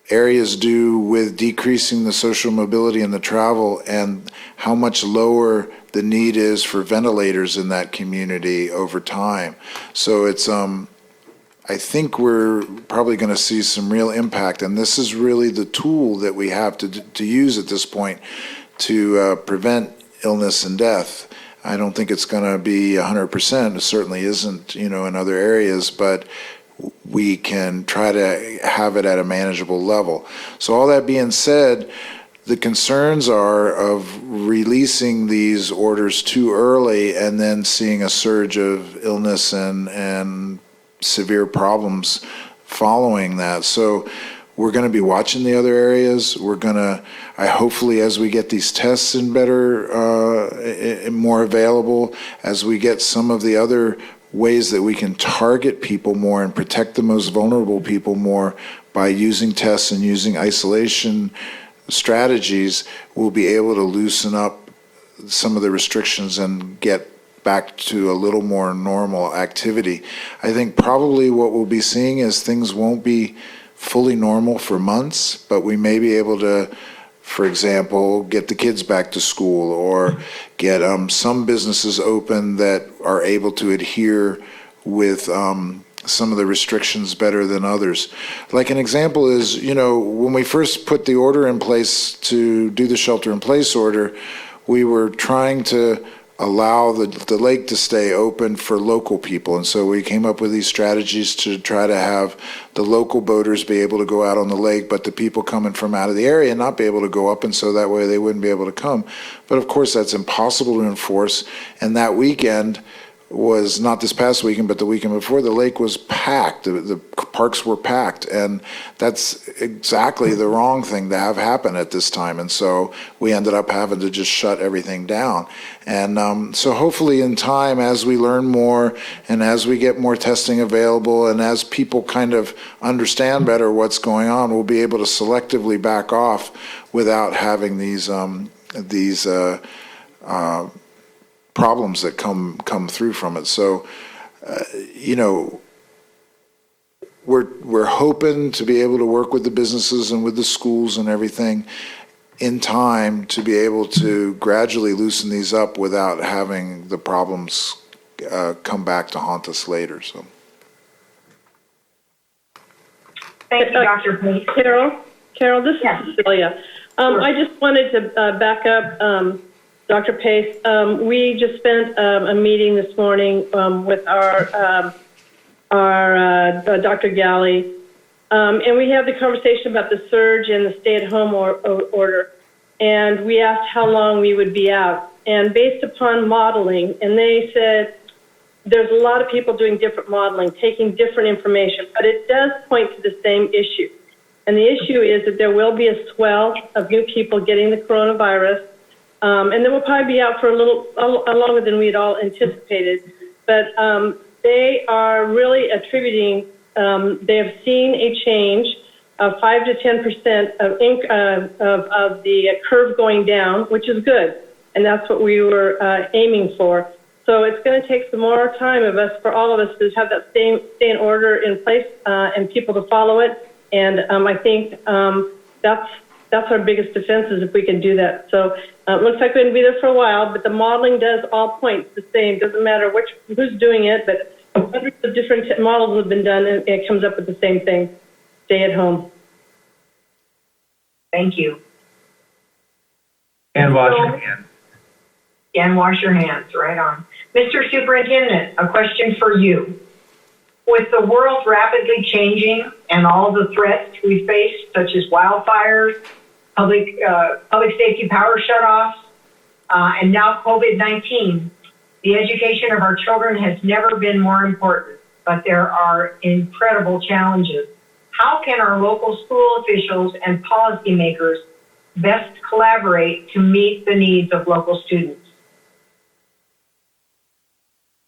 areas do with decreasing the social mobility and the travel and how much lower the need is for ventilators in that community over time. So it's I think we're probably going to see some real impact, and this is really the tool that we have to use at this point to prevent illness and death. I don't think it's going to be 100%. It certainly isn't, in other areas, but we can try to have it at a manageable level. So all that being said, the concerns are of releasing these orders too early and then seeing a surge of illness and severe problems following that. So we're going to be watching the other areas. We're going to, hopefully as we get these tests in better, more available, as we get some of the other ways that we can target people more and protect the most vulnerable people more by using tests and using isolation strategies, we'll be able to loosen up some of the restrictions and get back to a little more normal activity. I think probably what we'll be seeing is things won't be fully normal for months, but we may be able to, for example, get the kids back to school or get some businesses open that are able to adhere with some of the restrictions better than others. Like an example is, when we first put the order in place to do the shelter-in-place order, we were trying to allow the lake to stay open for local people. And so we came up with these strategies to try to have the local boaters be able to go out on the lake, but the people coming from out of the area not be able to go up, and so that way they wouldn't be able to come. But of course, that's impossible to enforce. And that weekend was not this past weekend, but the weekend before, the lake was packed. The parks were packed, and that's exactly the wrong thing to have happen at this time. And so we ended up having to just shut everything down. And so hopefully in time, as we learn more and as we get more testing available and as people kind of understand better what's going on, we'll be able to selectively back off without having these problems that come through from it. So, we're hoping to be able to work with the businesses and with the schools and everything in time to be able to gradually loosen these up without having the problems come back to haunt us later. So, Thank you, Dr. Pace. Carol, this Yes. is Cecilia. Sure. I just wanted to back up. Dr. Pace. We just spent a meeting this morning with our Dr. Galley, and we had the conversation about the surge and the stay-at-home order, and we asked how long we would be out. And based upon modeling, and they said there's a lot of people doing different modeling, taking different information, but it does point to the same issue. And the issue is that there will be a swell of new people getting the coronavirus, and then we'll probably be out for a longer than we had all anticipated. But they are really attributing, they have seen a change of 5 to 10% of the curve going down, which is good. And that's what we were aiming for. So it's going to take some more time for all of us to have that stay in order in place and people to follow it. And I think that's our biggest defense is if we can do that. So it looks like we're going to be there for a while, but the modeling does all point the same. Doesn't matter who's doing it, but hundreds of different models have been done, and it comes up with the same thing: stay at home. Thank you. And wash your hands. And wash your hands, right on. Mr. Superintendent, a question for you. With the world rapidly changing and all the threats we face, such as wildfires, public safety power shutoffs, and now COVID-19, the education of our children has never been more important, but there are incredible challenges. How can our local school officials and policymakers best collaborate to meet the needs of local students?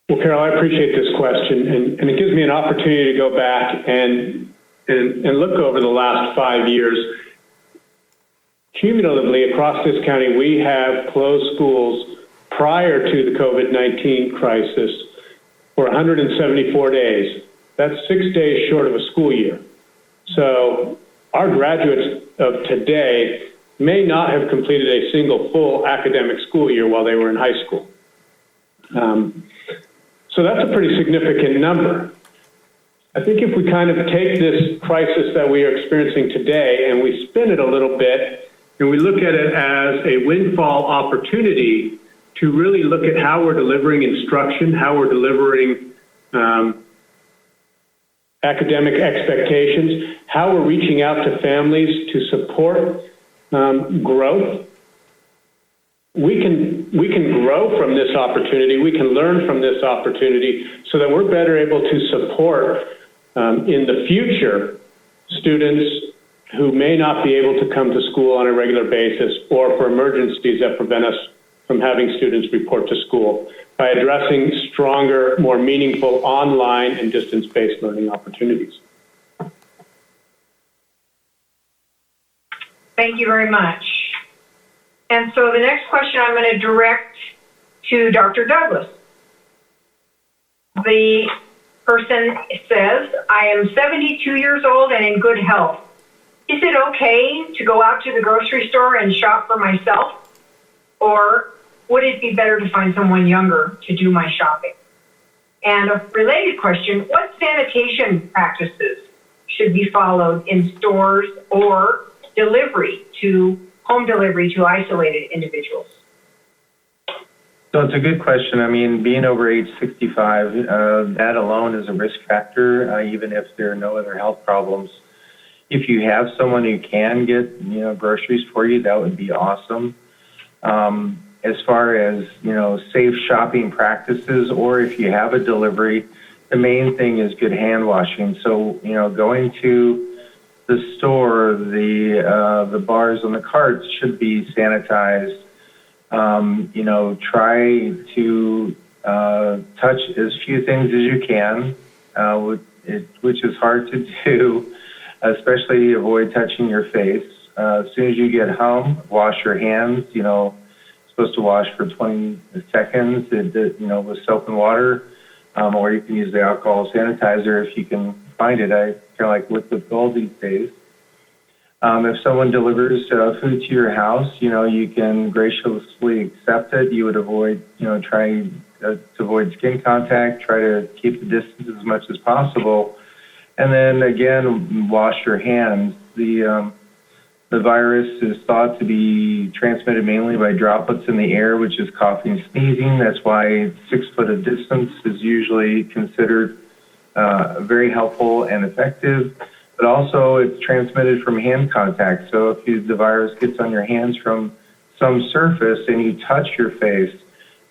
Well, Carol, I appreciate this question, and it gives me an opportunity to go back and look over the last 5 years. Cumulatively, across this county, we have closed schools prior to the COVID-19 crisis for 174 days. That's 6 days short of a school year. So our graduates of today may not have completed a single full academic school year while they were in high school. So that's a pretty significant number. I think if we kind of take this crisis that we are experiencing today and we spin it a little bit and we look at it as a windfall opportunity to really look at how we're delivering instruction, how we're delivering academic expectations, how we're reaching out to families to support growth. We can grow from this opportunity. We can learn from this opportunity so that we're better able to support in the future students who may not be able to come to school on a regular basis or for emergencies that prevent us from having students report to school by addressing stronger, more meaningful online and distance-based learning opportunities. Thank you very much. And so the next question I'm going to direct to Dr. Douglas. The person says, I am 72 years old and in good health. Is it okay to go out to the grocery store and shop for myself? Or would it be better to find someone younger to do my shopping? And a related question, what sanitation practices should be followed in stores or home delivery to isolated individuals? So it's a good question. I mean, being over age 65, that alone is a risk factor, even if there are no other health problems. If you have someone who can get, groceries for you, that would be awesome. As far as, safe shopping practices, or if you have a delivery, the main thing is good hand washing. So, going to the store, the bars and the carts should be sanitized. Try to touch as few things as you can, which is hard to do, especially avoid touching your face. As soon as you get home, wash your hands. Supposed to wash for 20 seconds, with soap and water, or you can use the alcohol sanitizer if you can find it. I kind of like liquid gold these days. If someone delivers food to your house, you can graciously accept it. You would avoid, try to avoid skin contact, try to keep the distance as much as possible. And then again, wash your hands. The The virus is thought to be transmitted mainly by droplets in the air, which is coughing and sneezing. That's why 6 foot of distance is usually considered very helpful and effective. But also it's transmitted from hand contact. So if the virus gets on your hands from some surface and you touch your face,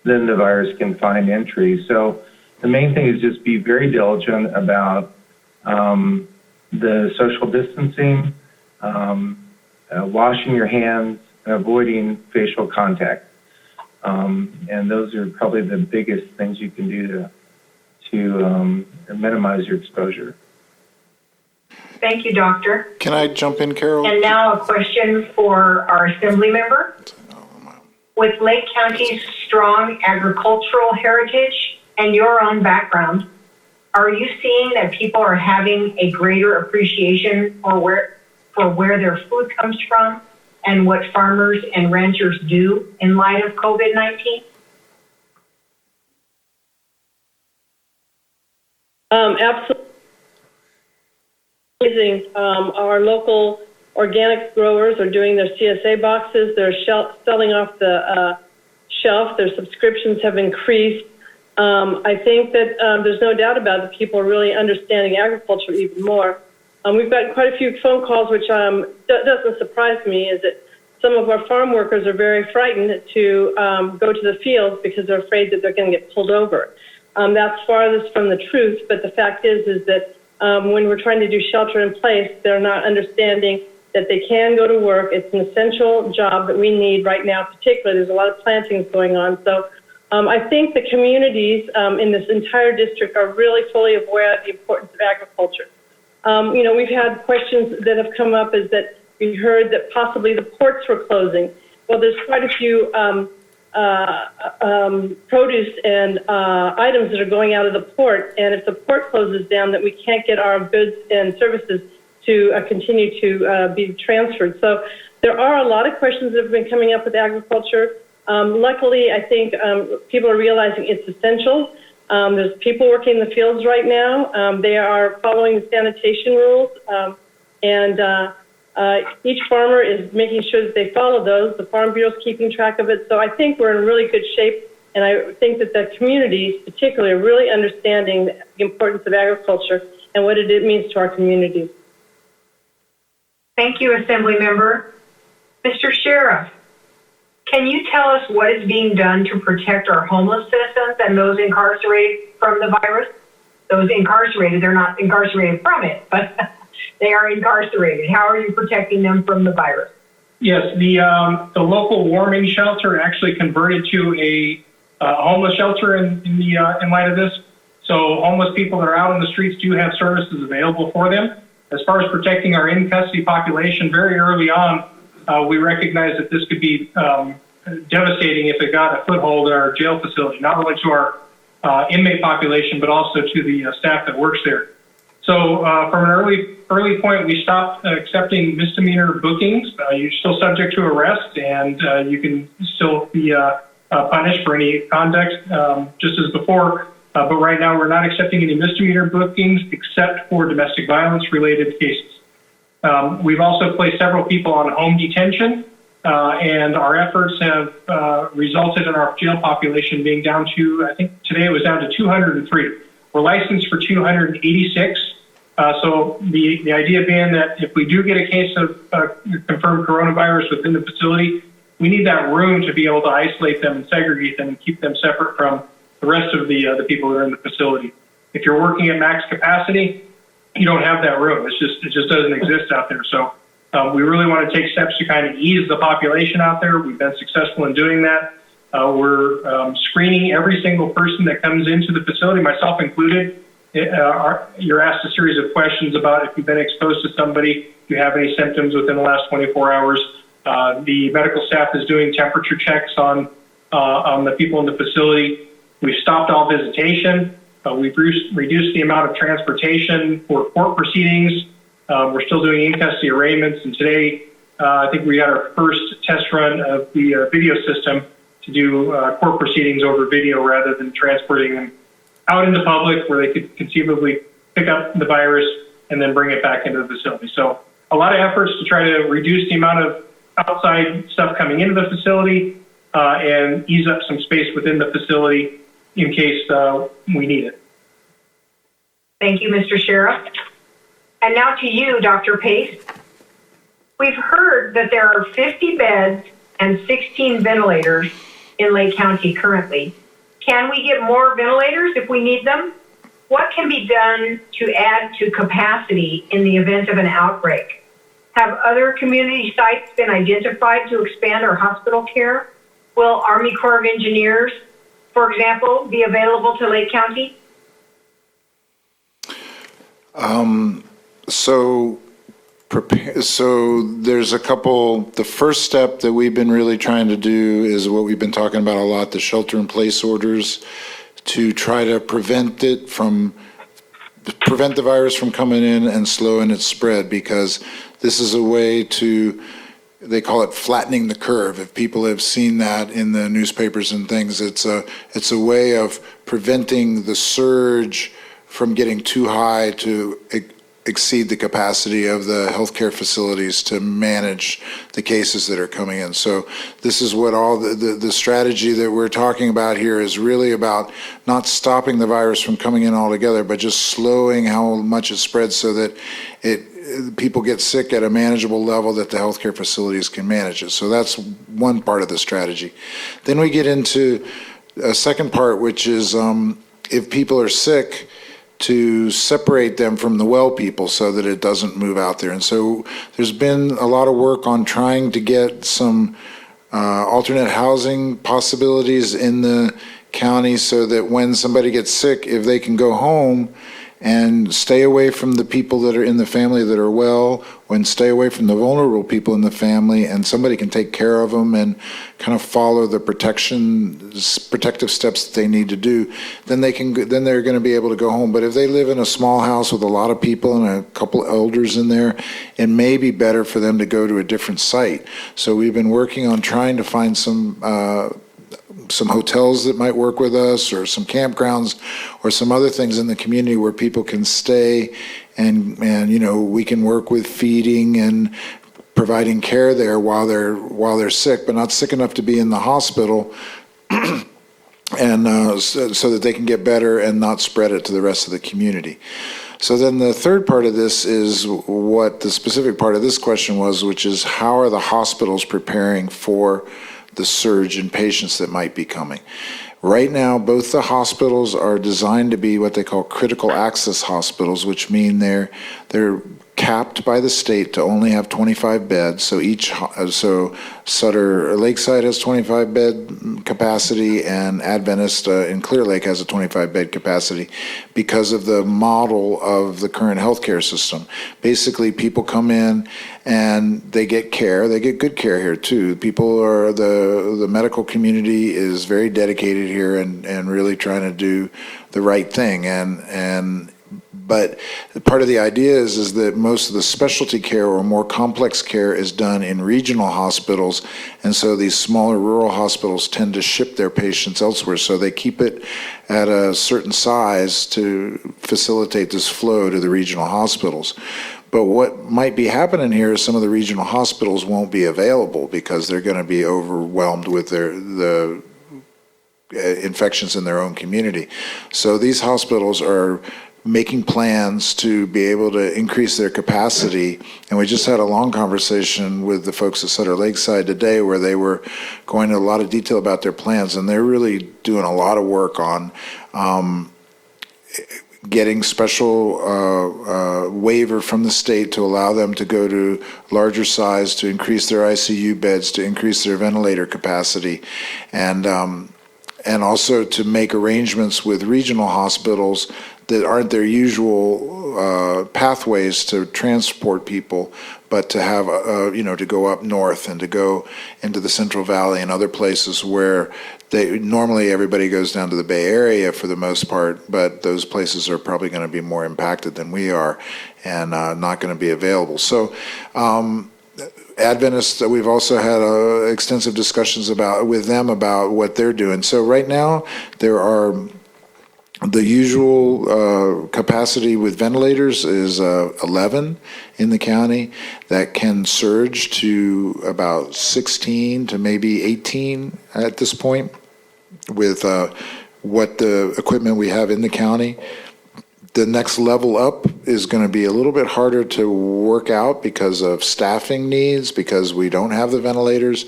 then the virus can find entry. So the main thing is just be very diligent about the social distancing, washing your hands, and avoiding facial contact. And those are probably the biggest things you can do to minimize your exposure. Thank you, Doctor. Can I jump in, Carol? And now a question for our Assembly member. With Lake County's strong agricultural heritage and your own background, are you seeing that people are having a greater appreciation for where their food comes from and what farmers and ranchers do in light of COVID-19? Absolutely. Our local organic growers are doing their CSA boxes. They're selling off the shelf. Their subscriptions have increased. I think that there's no doubt about it. People are really understanding agriculture even more. We've got quite a few phone calls, which doesn't surprise me, is that some of our farm workers are very frightened to go to the fields because they're afraid that they're going to get pulled over. That's farthest from the truth, but the fact is that when we're trying to do shelter in place, they're not understanding that they can go to work. It's an essential job that we need right now, particularly. There's a lot of plantings going on. So I think the communities in this entire district are really fully aware of the importance of agriculture. We've had questions that have come up is that we heard that possibly the ports were closing. Well, there's quite a few produce and items that are going out of the port, and if the port closes down, that we can't get our goods and services to continue to be transferred. So there are a lot of questions that have been coming up with agriculture. Luckily, I think people are realizing it's essential. There's people working in the fields right now. They are following the sanitation rules, and each farmer is making sure that they follow those. The Farm Bureau is keeping track of it. So I think we're in really good shape, and I think that the communities particularly are really understanding the importance of agriculture and what it means to our communities. Thank you, Assembly Member. Mr. Sheriff, can you tell us what is being done to protect our homeless citizens and those incarcerated from the virus? Those incarcerated, they're not incarcerated from it, but they are incarcerated. How are you protecting them from the virus? Yes, the local warming shelter actually converted to a homeless shelter in light of this. So homeless people that are out on the streets do have services available for them. As far as protecting our in-custody population, very early on, we recognized that this could be devastating if it got a foothold in our jail facility, not only to our inmate population, but also to the staff that works there. So from an early point, we stopped accepting misdemeanor bookings. You're still subject to arrest, and you can still be punished for any conduct, just as before. But right now, we're not accepting any misdemeanor bookings except for domestic violence-related cases. We've also placed several people on home detention, and our efforts have resulted in our jail population being down to, I think today it was down to 203. We're licensed for 286. So the idea being that if we do get a case of confirmed coronavirus within the facility, we need that room to be able to isolate them and segregate them and keep them separate from the rest of the people that are in the facility. If you're working at max capacity, you don't have that room. It just doesn't exist out there. So we really want to take steps to kind of ease the population out there. We've been successful in doing that. We're screening every single person that comes into the facility, myself included. You're asked a series of questions about if you've been exposed to somebody, if you have any symptoms within the last 24 hours. The medical staff is doing temperature checks on the people in the facility. We've stopped all visitation. We've reduced the amount of transportation for court proceedings. We're still doing in-custody arraignments, and today I think we had our first test run of the video system to do court proceedings over video rather than transporting them out into public where they could conceivably pick up the virus and then bring it back into the facility. So a lot of efforts to try to reduce the amount of outside stuff coming into the facility and ease up some space within the facility in case we need it. Thank you, Mr. Sheriff. And now to you, Dr. Pace. We've heard that there are 50 beds and 16 ventilators in Lake County currently. Can we get more ventilators if we need them? What can be done to add to capacity in the event of an outbreak? Have other community sites been identified to expand our hospital care? Will Army Corps of Engineers, for example, be available to Lake County? So there's a couple. The first step that we've been really trying to do is what we've been talking about a lot, the shelter-in-place orders, to try to prevent the virus from coming in and slowing its spread, because this is a way to, they call it flattening the curve. If people have seen that in the newspapers and things, it's a way of preventing the surge from getting too high to exceed the capacity of the healthcare facilities to manage the cases that are coming in. So this is what all the strategy that we're talking about here is really about, not stopping the virus from coming in altogether, but just slowing how much it spreads so that people get sick at a manageable level that the healthcare facilities can manage it. So that's one part of the strategy. Then we get into a second part, which is if people are sick, to separate them from the well people so that it doesn't move out there. And so there's been a lot of work on trying to get some alternate housing possibilities in the county so that when somebody gets sick, if they can go home and stay away from the people that are in the family that are well, and stay away from the vulnerable people in the family, and somebody can take care of them and kind of follow the protective steps that they need to do, then they're going to be able to go home. But if they live in a small house with a lot of people and a couple elders in there, it may be better for them to go to a different site. So we've been working on trying to find some hotels that might work with us, or some campgrounds, or some other things in the community where people can stay, and we can work with feeding and providing care there while they're sick, but not sick enough to be in the hospital, and so that they can get better and not spread it to the rest of the community. So then the third part of this is what the specific part of this question was, which is how are the hospitals preparing for the surge in patients that might be coming. Right now, both the hospitals are designed to be what they call critical access hospitals, which mean they're capped by the state to only have 25 beds. So Sutter Lakeside has 25 bed capacity, and Adventist in Clear Lake has a 25 bed capacity because of the model of the current healthcare system. Basically, people come in and they get care. They get good care here too. The medical community is very dedicated here and really trying to do the right thing. But part of the idea is that most of the specialty care or more complex care is done in regional hospitals, and so these smaller rural hospitals tend to ship their patients elsewhere, so they keep it at a certain size to facilitate this flow to the regional hospitals. But what might be happening here is some of the regional hospitals won't be available because they're going to be overwhelmed with the infections in their own community. So these hospitals are making plans to be able to increase their capacity. And we just had a long conversation with the folks at Sutter Lakeside today where they were going into a lot of detail about their plans, and they're really doing a lot of work on getting special waiver from the state to allow them to go to larger size, to increase their ICU beds, to increase their ventilator capacity, and also to make arrangements with regional hospitals that aren't their usual pathways to transport people, but to have, to go up north and to go into the Central Valley and other places where normally everybody goes down to the Bay Area for the most part, but those places are probably going to be more impacted than we are and not going to be available. So Adventists, we've also had extensive discussions with them about what they're doing. So right now there are The usual capacity with ventilators is 11 in the county. That can surge to about 16 to maybe 18 at this point with what the equipment we have in the county. The next level up is going to be a little bit harder to work out because of staffing needs, because we don't have the ventilators.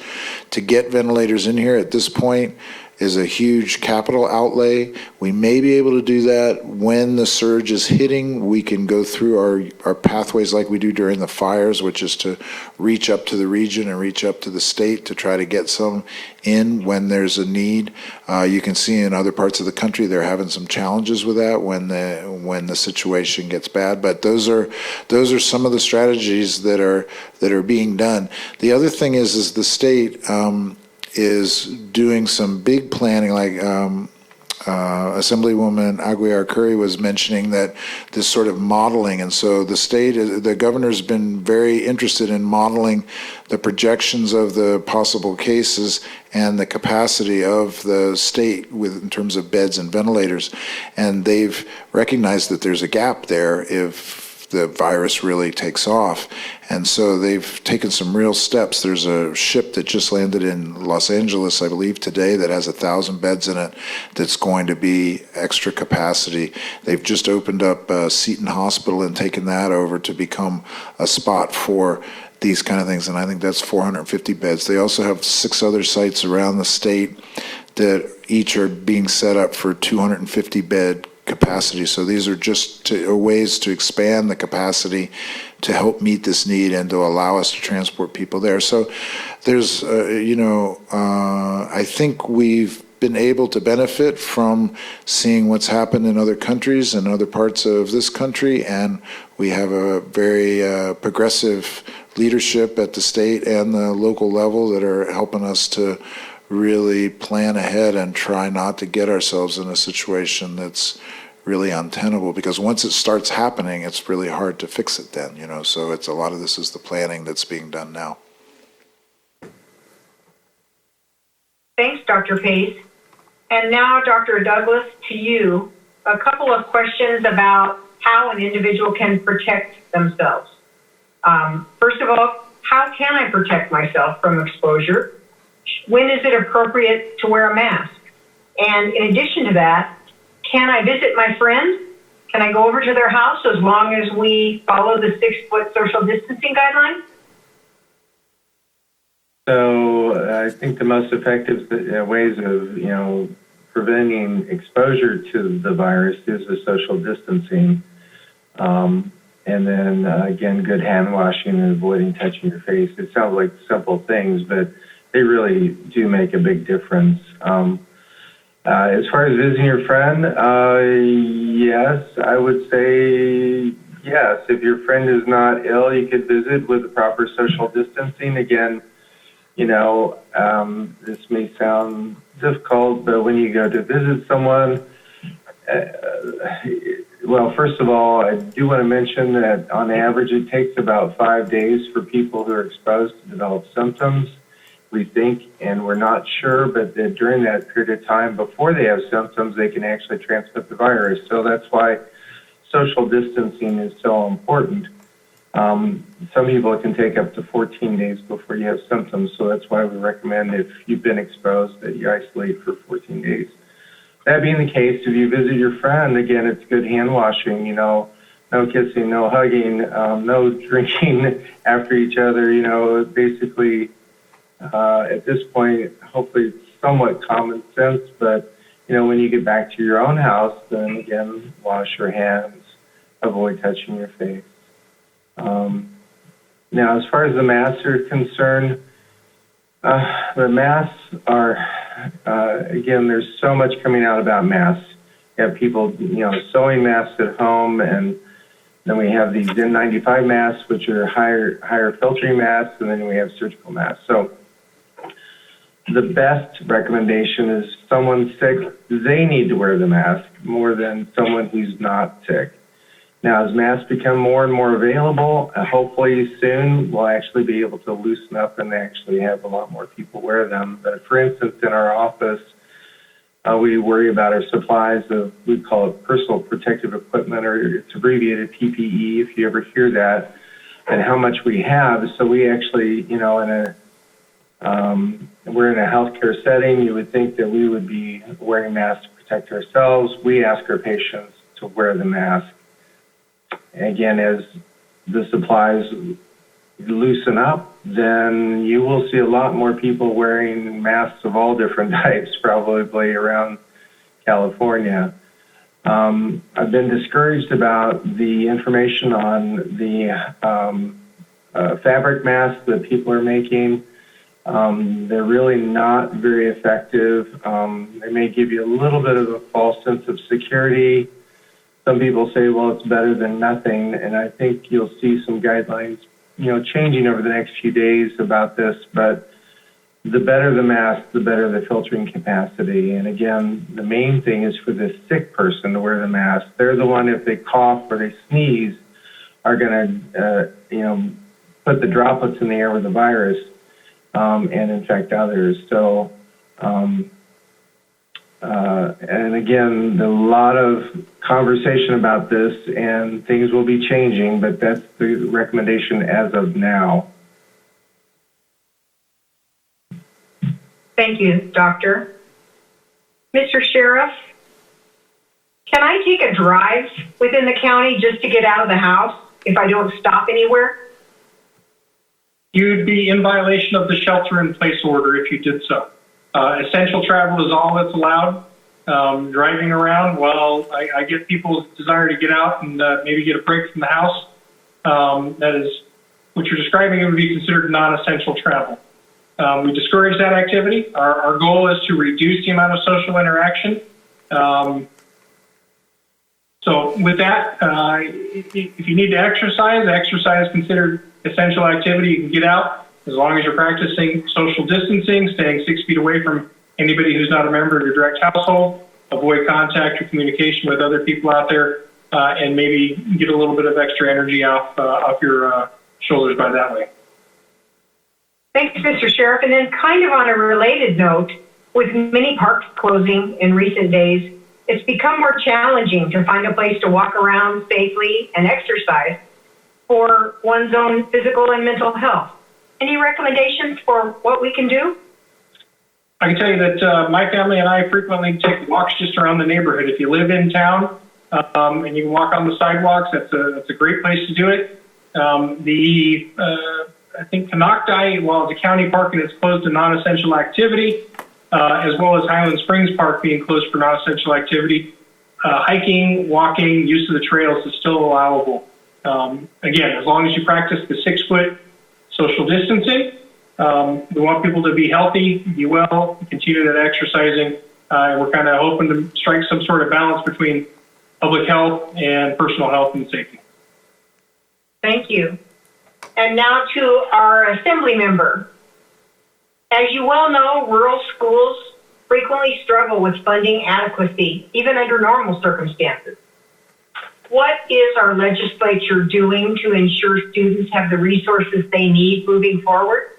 To get ventilators in here at this point is a huge capital outlay. We may be able to do that when the surge is hitting. We can go through our pathways like we do during the fires, which is to reach up to the region and reach up to the state to try to get some in when there's a need. You can see in other parts of the country they're having some challenges with that when the situation gets bad. But those are some of the strategies that are being done. The other thing is the state is doing some big planning, like Assemblywoman Aguiar Curry was mentioning, that this sort of modeling. And so the governor's been very interested in modeling the projections of the possible cases and the capacity of the state in terms of beds and ventilators. And they've recognized that there's a gap there if the virus really takes off. And so they've taken some real steps. There's a ship that just landed in Los Angeles, I believe today, that has 1,000 beds in it that's going to be extra capacity. They've just opened up Seton Hospital and taken that over to become a spot for these kind of things, and I think that's 450 beds. They also have 6 other sites around the state that each are being set up for 250 bed capacity. So these are just ways to expand the capacity to help meet this need and to allow us to transport people there. So there's, I think we've been able to benefit from seeing what's happened in other countries and other parts of this country, and we have a very progressive leadership at the state and the local level that are helping us to really plan ahead and try not to get ourselves in a situation that's really untenable, because once it starts happening, it's really hard to fix it then, so it's a lot of this is the planning that's being done now. Thanks, Dr. Pace. And now, Dr. Douglas, to you, a couple of questions about how an individual can protect themselves. First of all, how can I protect myself from exposure? When is it appropriate to wear a mask? And in addition to that, can I visit my friends? Can I go over to their house as long as we follow the 6-foot social distancing guidelines? So I think the most effective ways of, preventing exposure to the virus is the social distancing. And then, again, good hand washing and avoiding touching your face. It sounds like simple things, but they really do make a big difference. As far as visiting your friend, yes, I would say yes. If your friend is not ill, you could visit with the proper social distancing. Again, this may sound difficult, but when you go to visit someone, well, first of all, I do want to mention that on average it takes about 5 days for people who are exposed to develop symptoms. We think, and we're not sure, but that during that period of time before they have symptoms, they can actually transmit the virus. So that's why social distancing is so important. Some people, it can take up to 14 days before you have symptoms. So that's why we recommend, if you've been exposed, that you isolate for 14 days. That being the case, if you visit your friend, again, it's good hand washing, no kissing, no hugging, no drinking after each other, basically. At this point, hopefully it's somewhat common sense, but, when you get back to your own house, then again, wash your hands, avoid touching your face. Now, as far as the masks are concerned, the masks are, again, there's so much coming out about masks. You have people, sewing masks at home, and then we have these N95 masks, which are higher filtering masks, and then we have surgical masks. So the best recommendation is someone sick, they need to wear the mask more than someone who's not sick. Now, as masks become more and more available, hopefully soon we'll actually be able to loosen up and actually have a lot more people wear them. But for instance, in our office, We worry about our supplies of, we call it personal protective equipment, or it's abbreviated PPE, if you ever hear that, and how much we have. So we actually, we're in a healthcare setting. You would think that we would be wearing masks to protect ourselves. We ask our patients to wear the mask. And again, as the supplies loosen up, then you will see a lot more people wearing masks of all different types, probably around California. I've been discouraged about the information on the fabric masks that people are making. They're really not very effective. They may give you a little bit of a false sense of security. Some people say, well, it's better than nothing, and I think you'll see some guidelines changing over the next few days about this, but the better the mask, the better the filtering capacity. And again, the main thing is for the sick person to wear the mask. They're the one, if they cough or they sneeze, are going to, put the droplets in the air with the virus and infect others. So, and again, a lot of conversation about this, and things will be changing, but that's the recommendation as of now. Thank you, Doctor. Mr. Sheriff, can I take a drive within the county just to get out of the house if I don't stop anywhere? You'd be in violation of the shelter-in-place order if you did so. Essential travel is all that's allowed. Driving around, well, I get people's desire to get out and maybe get a break from the house. That is, what you're describing, it would be considered non-essential travel. We discourage that activity. Our goal is to reduce the amount of social interaction. So with that, if you need to exercise is considered essential activity. You can get out as long as you're practicing social distancing, staying 6 feet away from anybody who's not a member of your direct household, avoid contact or communication with other people out there, and maybe get a little bit of extra energy off your shoulders by that way. Thanks, Mr. Sheriff. And then kind of on a related note, with many parks closing in recent days, it's become more challenging to find a place to walk around safely and exercise for one's own physical and mental health. Any recommendations for what we can do? I can tell you that my family and I frequently take walks just around the neighborhood. If you live in town and you can walk on the sidewalks, that's a great place to do it. I think Canocti, while it's a county park and it's closed to non-essential activity, as well as Highland Springs Park being closed for non-essential activity, hiking, walking, use of the trails is still allowable. Again, as long as you practice the 6-foot social distancing. We want people to be healthy, be well, continue that exercising. And we're kind of hoping to strike some sort of balance between public health and personal health and safety. Thank you. And now to our assembly member. As you well know, rural schools frequently struggle with funding adequacy, even under normal circumstances. What is our legislature doing to ensure students have the resources they need moving forward?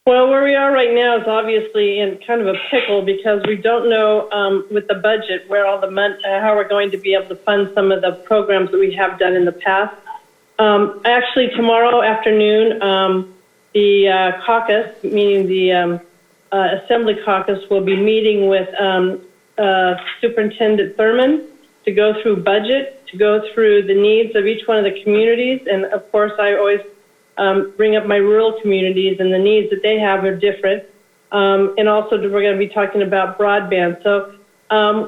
Well, where we are right now is obviously in kind of a pickle because we don't know with the budget where all the money, how we're going to be able to fund some of the programs that we have done in the past. Actually, tomorrow afternoon, the caucus, meaning the Assembly caucus, will be meeting with Superintendent Thurman to go through budget, to go through the needs of each one of the communities. And of course, I always bring up my rural communities, and the needs that they have are different. And also we're going to be talking about broadband. So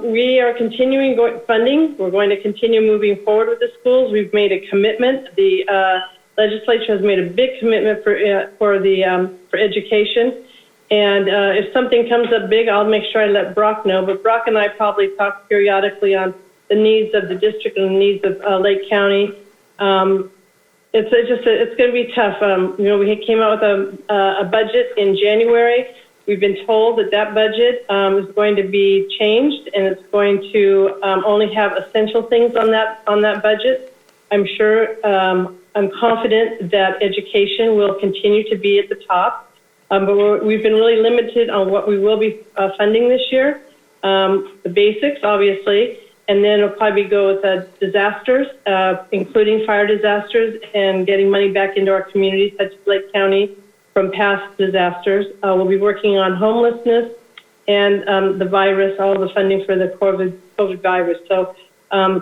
we are continuing funding. We're going to continue moving forward with the schools. We've made a commitment. The legislature has made a big commitment for education. And if something comes up big, I'll make sure I let Brock know. But Brock and I probably talk periodically on the needs of the district and the needs of Lake County. It's going to be tough. We came out with a budget in January. We've been told that budget is going to be changed, and it's going to only have essential things on that budget. I'm sure, I'm confident that education will continue to be at the top. We've been really limited on what we will be funding this year. The basics, obviously, and then it'll probably go with disasters, including fire disasters, and getting money back into our communities, such as Lake County, from past disasters. We'll be working on homelessness and the virus, all the funding for the COVID virus. So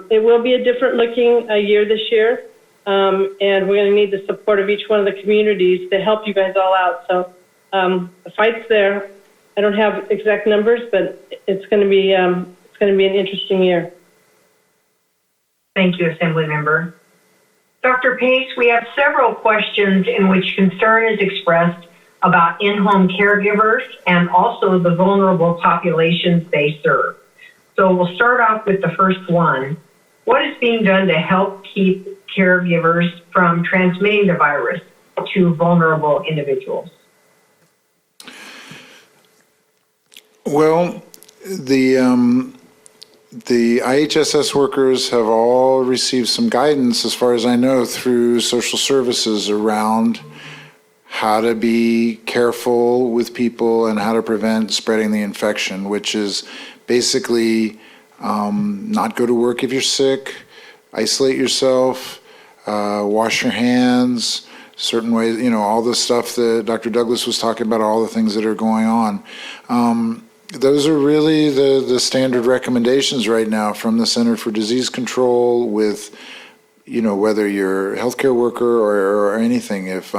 it will be a different looking year this year, and we're going to need the support of each one of the communities to help you guys all out. So the fight's there. I don't have exact numbers, but it's going to be an interesting year. Thank you, Assemblymember. Dr. Pace, we have several questions in which concern is expressed about in-home caregivers and also the vulnerable populations they serve. So we'll start off with the first one. What is being done to help keep caregivers from transmitting the virus to vulnerable individuals? Well, the IHSS workers have all received some guidance, as far as I know, through social services around how to be careful with people and how to prevent spreading the infection, which is basically not go to work if you're sick, isolate yourself, wash your hands, certain ways, all the stuff that Dr. Douglas was talking about, all the things that are going on. Those are really the standard recommendations right now from the Center for Disease Control with, whether you're a healthcare worker or anything. If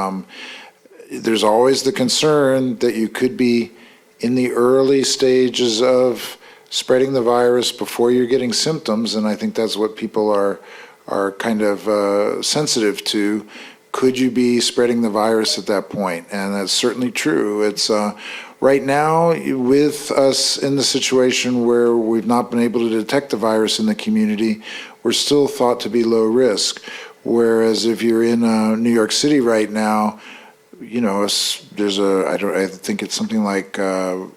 there's always the concern that you could be in the early stages of spreading the virus before you're getting symptoms, and I think that's what people are kind of sensitive to. Could you be spreading the virus at that point? And that's certainly true. It's right now, with us in the situation where we've not been able to detect the virus in the community, we're still thought to be low risk. Whereas if you're in New York City right now, there's I think it's something like 1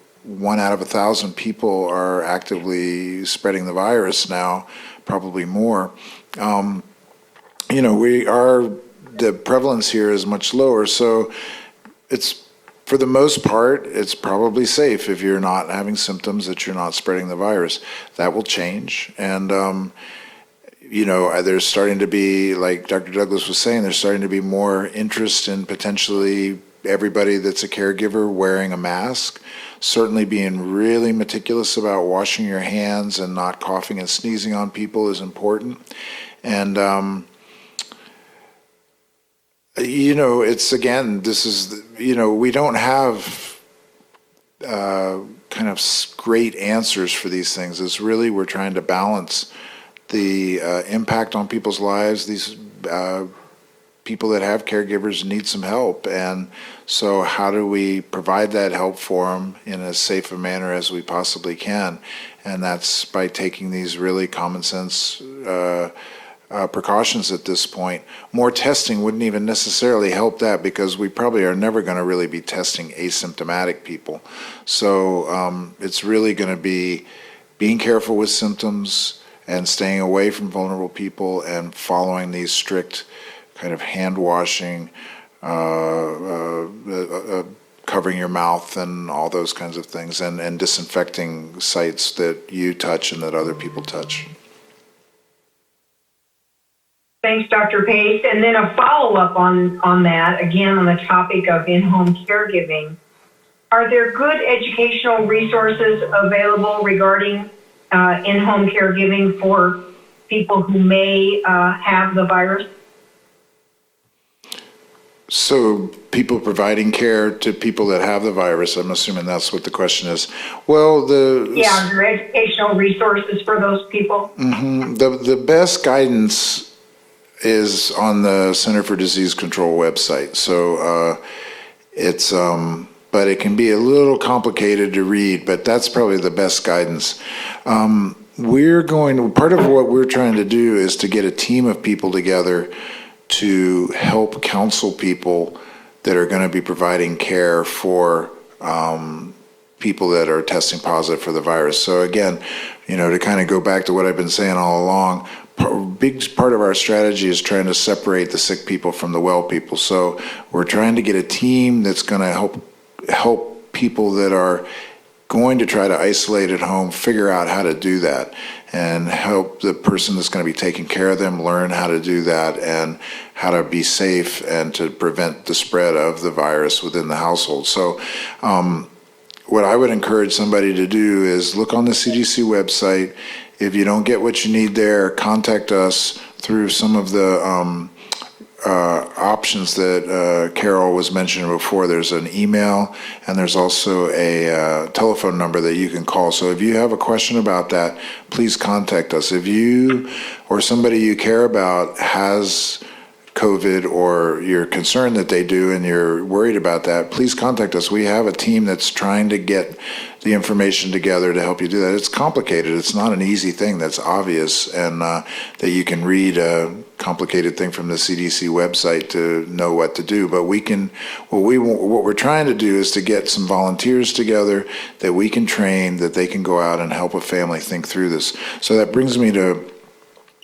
out of 1,000 people are actively spreading the virus now, probably more. The prevalence here is much lower, so it's, for the most part, it's probably safe if you're not having symptoms that you're not spreading the virus. That will change, and there's starting to be, like Dr. Douglas was saying, there's starting to be more interest in potentially everybody that's a caregiver wearing a mask, certainly being really meticulous about washing your hands and not coughing and sneezing on people is important. And it's, again, this is, we don't have kind of great answers for these things. It's really, we're trying to balance the impact on people's lives. These people that have caregivers need some help. And so how do we provide that help for them in as safe a manner as we possibly can? And that's by taking these really common sense precautions at this point. More testing wouldn't even necessarily help that, because we probably are never going to really be testing asymptomatic people. So it's really going to be being careful with symptoms and staying away from vulnerable people and following these strict kind of hand washing, covering your mouth and all those kinds of things, and disinfecting sites that you touch and that other people touch. Thanks, Dr. Pace. And then a follow-up on that, again, on the topic of in-home caregiving. Are there good educational resources available regarding in-home caregiving for people who may have the virus? So people providing care to people that have the virus, I'm assuming that's what the question is. Well, are there educational resources for those people? Mm-hmm. The best guidance is on the Center for Disease Control website. So it's, but it can be a little complicated to read, but that's probably the best guidance. Part of what we're trying to do is to get a team of people together to help counsel people that are going to be providing care for people that are testing positive for the virus. So again, to kind of go back to what I've been saying all along, a big part of our strategy is trying to separate the sick people from the well people. So we're trying to get a team that's going to help help people that are going to try to isolate at home figure out how to do that, and help the person that's going to be taking care of them learn how to do that and how to be safe and to prevent the spread of the virus within the household. So what I would encourage somebody to do is look on the CDC website. If you don't get what you need there, contact us through some of the options that Carol was mentioning before. There's an email and there's also a telephone number that you can call. So if you have a question about that, please contact us. If you or somebody you care about has COVID or you're concerned that they do and you're worried about that, please contact us. We have a team that's trying to get the information together to help you do that. It's complicated. It's not an easy thing that's obvious and that you can read a complicated thing from the CDC website to know what to do. But we can, what we're trying to do is to get some volunteers together that we can train, that they can go out and help a family think through this. So that brings me to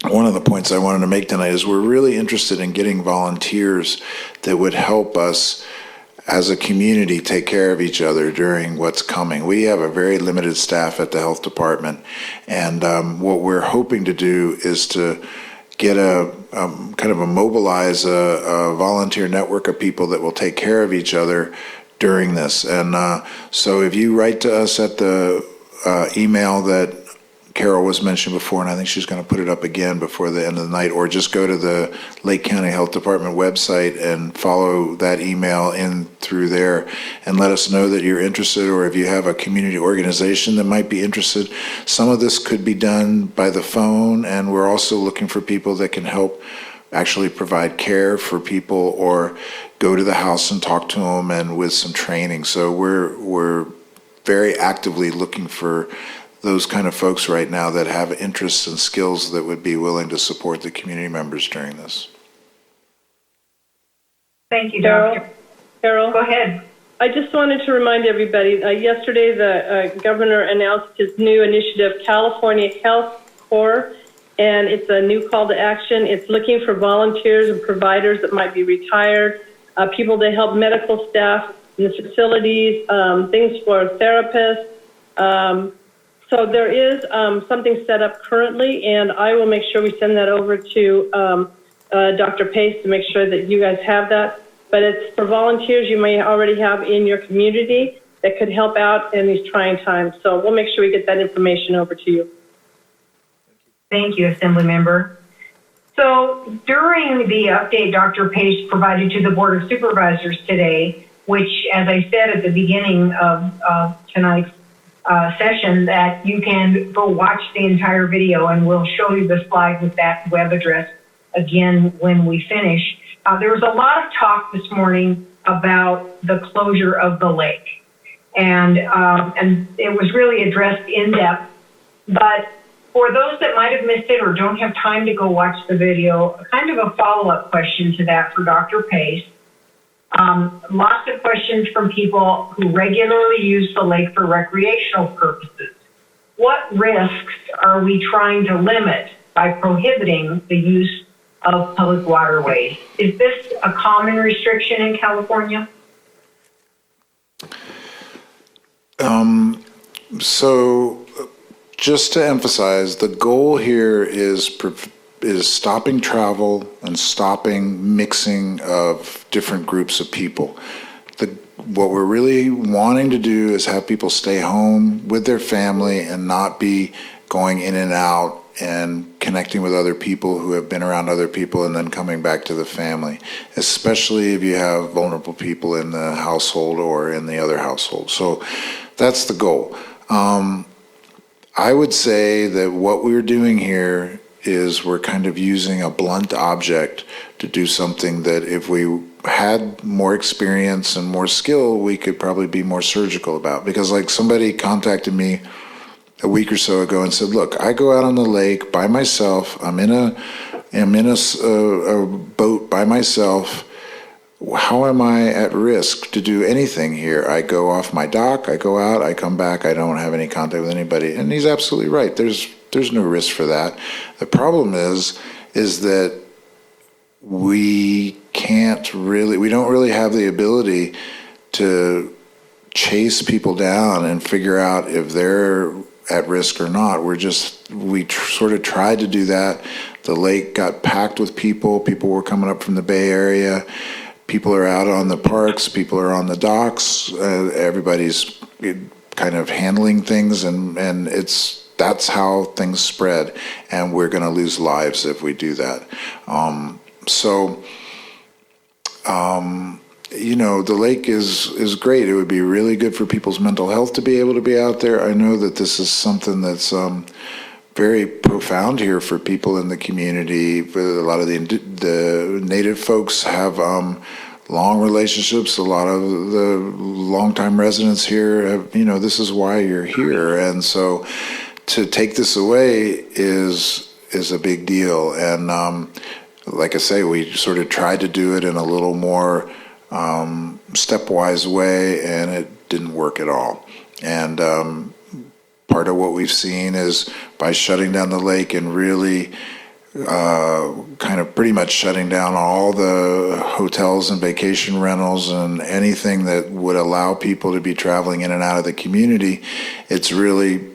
one of the points I wanted to make tonight is we're really interested in getting volunteers that would help us as a community take care of each other during what's coming. We have a very limited staff at the health department, and what we're hoping to do is to get mobilize a volunteer network of people that will take care of each other during this. And so if you write to us at the email that Carol was mentioned before, and I think she's going to put it up again before the end of the night, or just go to the Lake County Health Department website and follow that email in through there and let us know that you're interested, or if you have a community organization that might be interested. Some of this could be done by the phone, and we're also looking for people that can help actually provide care for people or go to the house and talk to them, and with some training. So we're very actively looking for those kind of folks right now that have interests and skills that would be willing to support the community members during this. Thank you, Doctor. Carol? Go ahead. I just wanted to remind everybody, yesterday the governor announced his new initiative, California Health Corps, and it's a new call to action. It's looking for volunteers and providers that might be retired, people to help medical staff in the facilities, things for therapists. So there is something set up currently, and I will make sure we send that over to Dr. Pace to make sure that you guys have that. But it's for volunteers you may already have in your community that could help out in these trying times. So we'll make sure we get that information over to you. Thank you, Assembly Member. So during the update Dr. Pace provided to the Board of Supervisors today, which, as I said at the beginning of tonight's session, that you can go watch the entire video, and we'll show you the slide with that web address again when we finish. There was a lot of talk this morning about the closure of the lake, and it was really addressed in depth. But for those that might have missed it or don't have time to go watch the video, kind of a follow-up question to that for Dr. Pace. Lots of questions from people who regularly use the lake for recreational purposes. What risks are we trying to limit by prohibiting the use of public waterways? Is this a common restriction in California? So just to emphasize, the goal here is stopping travel and stopping mixing of different groups of people. What we're really wanting to do is have people stay home with their family and not be going in and out and connecting with other people who have been around other people and then coming back to the family, especially if you have vulnerable people in the household or in the other household. So that's the goal. I would say that what we're doing here is we're kind of using a blunt object to do something that if we had more experience and more skill, we could probably be more surgical about. Because like somebody contacted me a week or so ago and said, look, I go out on the lake by myself. I'm in a boat by myself. How am I at risk to do anything here? I go off my dock, I go out, I come back, I don't have any contact with anybody. And he's absolutely right. There's no risk for that. The problem is that we don't really have the ability to chase people down and figure out if they're at risk or not. We sort of tried to do that. The lake got packed with people. People were coming up from the Bay Area. People are out on the parks. People are on the docks. Everybody's kind of handling things, and that's how things spread. And we're going to lose lives if we do that. The lake is great. It would be really good for people's mental health to be able to be out there. I know that this is something that's very profound here for people in the community. A lot of the native folks have long relationships. A lot of the longtime residents here have, this is why you're here. And so to take this away is a big deal. And like I say, we sort of tried to do it in a little more stepwise way, and it didn't work at all. And part of what we've seen is by shutting down the lake and really kind of pretty much shutting down all the hotels and vacation rentals and anything that would allow people to be traveling in and out of the community, it's really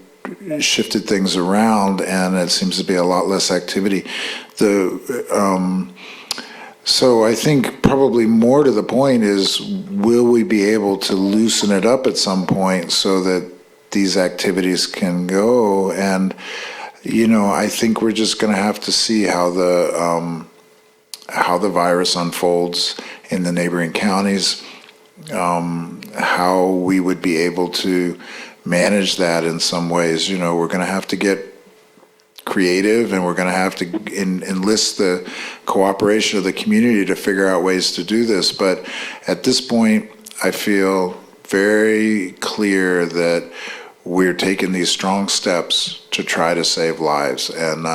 shifted things around, and it seems to be a lot less activity. So I think probably more to the point is, will we be able to loosen it up at some point so that these activities can go? And, I think we're just going to have to see how the virus unfolds in the neighboring counties, how we would be able to manage that in some ways. We're going to have to get creative, and we're going to have to enlist the cooperation of the community to figure out ways to do this. But at this point, I feel very clear that we're taking these strong steps to try to save lives, and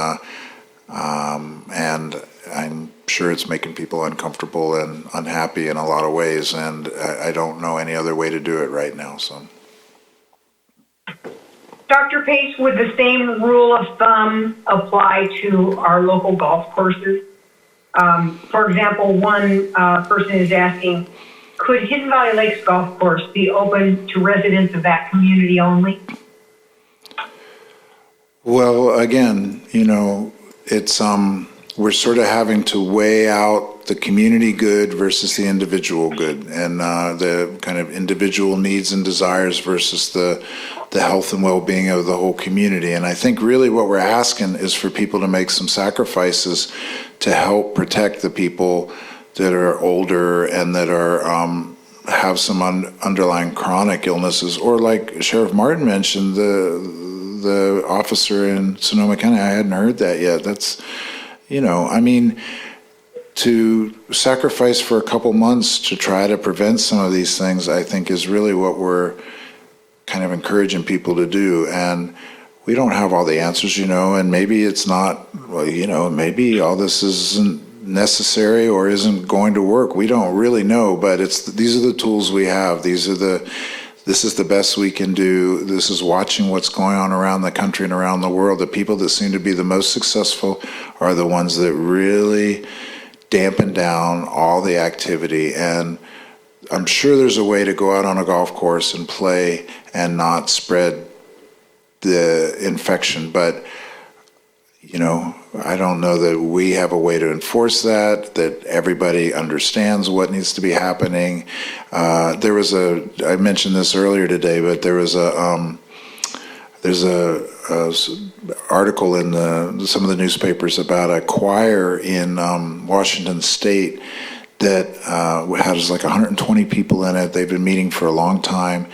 I'm sure it's making people uncomfortable and unhappy in a lot of ways, and I don't know any other way to do it right now. So. Dr. Pace, would the same rule of thumb apply to our local golf courses? For example, one person is asking, could Hidden Valley Lakes Golf Course be open to residents of that community only? Well, again, it's we're sort of having to weigh out the community good versus the individual good, and the kind of individual needs and desires versus the health and well-being of the whole community. And I think really what we're asking is for people to make some sacrifices to help protect the people that are older and that are have some underlying chronic illnesses, or like Sheriff Martin mentioned, the officer in Sonoma County. I hadn't heard that yet. That's, to sacrifice for a couple months to try to prevent some of these things, I think is really what we're kind of encouraging people to do. And we don't have all the answers, and maybe it's not, maybe all this isn't necessary or isn't going to work. We don't really know, but these are the tools we have. This is the best we can do. This is watching what's going on around the country and around the world. The people that seem to be the most successful are the ones that really dampen down all the activity. And I'm sure there's a way to go out on a golf course and play and not spread the infection, but I don't know that we have a way to enforce that everybody understands what needs to be happening. I mentioned this earlier today, but there's a article in some of the newspapers about a choir in Washington State that has like 120 people in it. They've been meeting for a long time.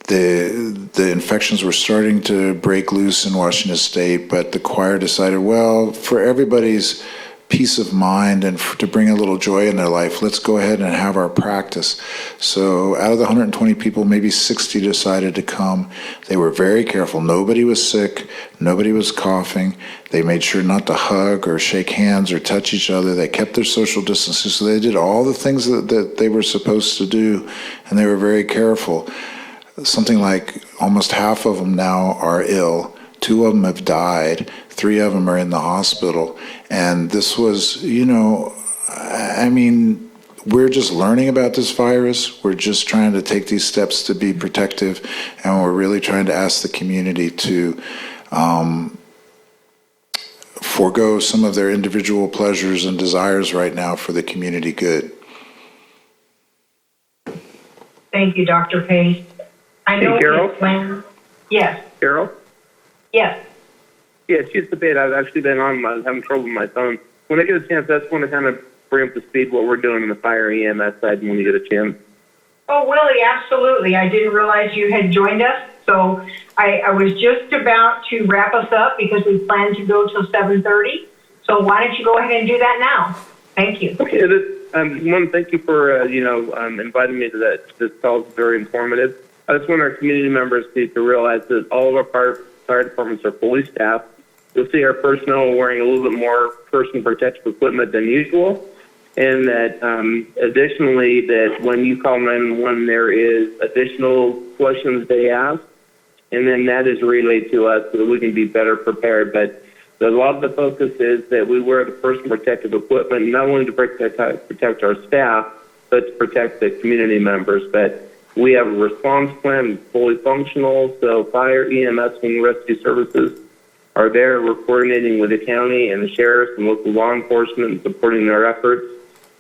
The infections were starting to break loose in Washington State, but the choir decided, well, for everybody's peace of mind and to bring a little joy in their life, let's go ahead and have our practice. So out of the 120 people, maybe 60 decided to come. They were very careful. Nobody was sick. Nobody was coughing. They made sure not to hug or shake hands or touch each other. They kept their social distances. So they did all the things that they were supposed to do, and they were very careful. Something like almost half of them now are ill. 2 of them have died. 3 of them are in the hospital. And this was, we're just learning about this virus. We're just trying to take these steps to be protective, and we're really trying to ask the community to forego some of their individual pleasures and desires right now for the community good. Thank you, Dr. Pace. I know. Hey, Carol? Yes. Carol? Yes. Yeah, Chief Debate. I've actually been on. I'm having trouble with my phone. When I get a chance, I just want to kind of bring up to speed what we're doing in the fire EMS side when you get a chance. Oh, Willie, absolutely. I didn't realize you had joined us. So I was just about to wrap us up because we planned to go till 7:30. So why don't you go ahead and do that now? Thank you. Okay. One, thank you for inviting me to that. This call is very informative. I just want our community members to realize that all of our fire departments are fully staffed. You'll see our personnel wearing a little bit more personal protective equipment than usual. And that additionally, that when you call 911, there is additional questions they ask, and then that is relayed to us so that we can be better prepared. But a lot of the focus is that we wear the personal protective equipment not only to protect our staff, but to protect the community members. But we have a response plan, fully functional, so fire, EMS, and rescue services are there. We're coordinating with the county and the sheriffs and local law enforcement and supporting their efforts.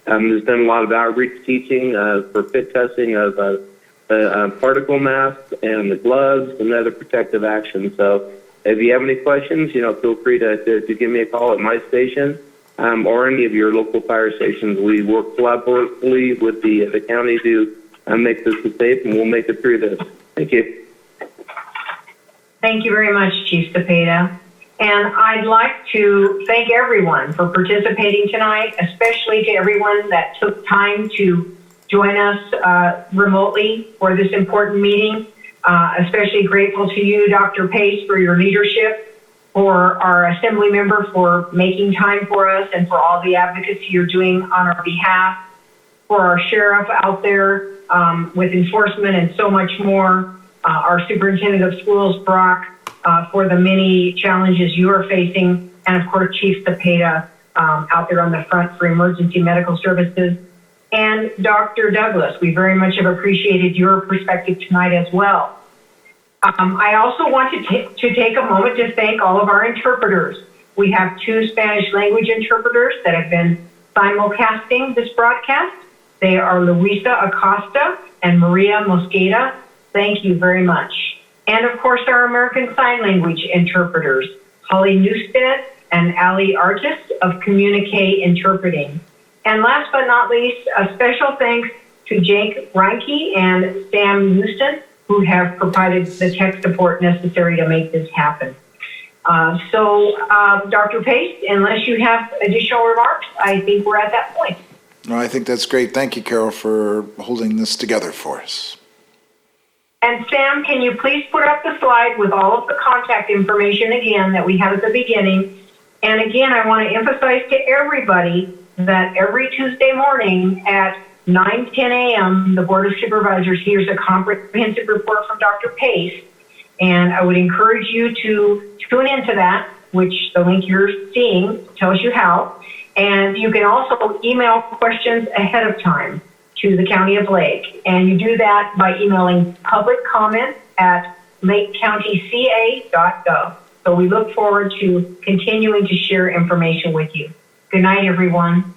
There's been a lot of outreach teaching for fit testing of particle masks and the gloves and other protective actions. So if you have any questions, feel free to give me a call at my station or any of your local fire stations. We work collaboratively with the county to make this safe, and we'll make it through this. Thank you. Thank you very much, Chief Cepeda. And I'd like to thank everyone for participating tonight, especially to everyone that took time to join us remotely for this important meeting. Especially grateful to you, Dr. Pace, for your leadership, for our assembly member for making time for us, and for all the advocacy you're doing on our behalf, for our sheriff out there with enforcement and so much more, our superintendent of schools, Brock, for the many challenges you are facing, and of course, Chief Cepeda out there on the front for emergency medical services. And Dr. Douglas, we very much have appreciated your perspective tonight as well. I also want to take a moment to thank all of our interpreters. We have 2 Spanish language interpreters that have been simulcasting this broadcast. They are Luisa Acosta and Maria Mosqueda. Thank you very much. And of course, our American Sign Language interpreters, Holly Newstead and Ali Artis of Communique Interpreting. And last but not least, a special thanks to Jake Reinke and Sam Houston, who have provided the tech support necessary to make this happen. Dr. Pace, unless you have additional remarks, I think we're at that point. No, I think that's great. Thank you, Carol, for holding this together for us. And Sam, can you please put up the slide with all of the contact information again that we had at the beginning? And again, I want to emphasize to everybody that every Tuesday morning at 9:10 a.m., the Board of Supervisors hears a comprehensive report from Dr. Pace. And I would encourage you to tune into that, which the link you're seeing tells you how. And you can also email questions ahead of time to the County of Lake. And you do that by emailing public comment at lakecountyca.gov. So we look forward to continuing to share information with you. Good night, everyone.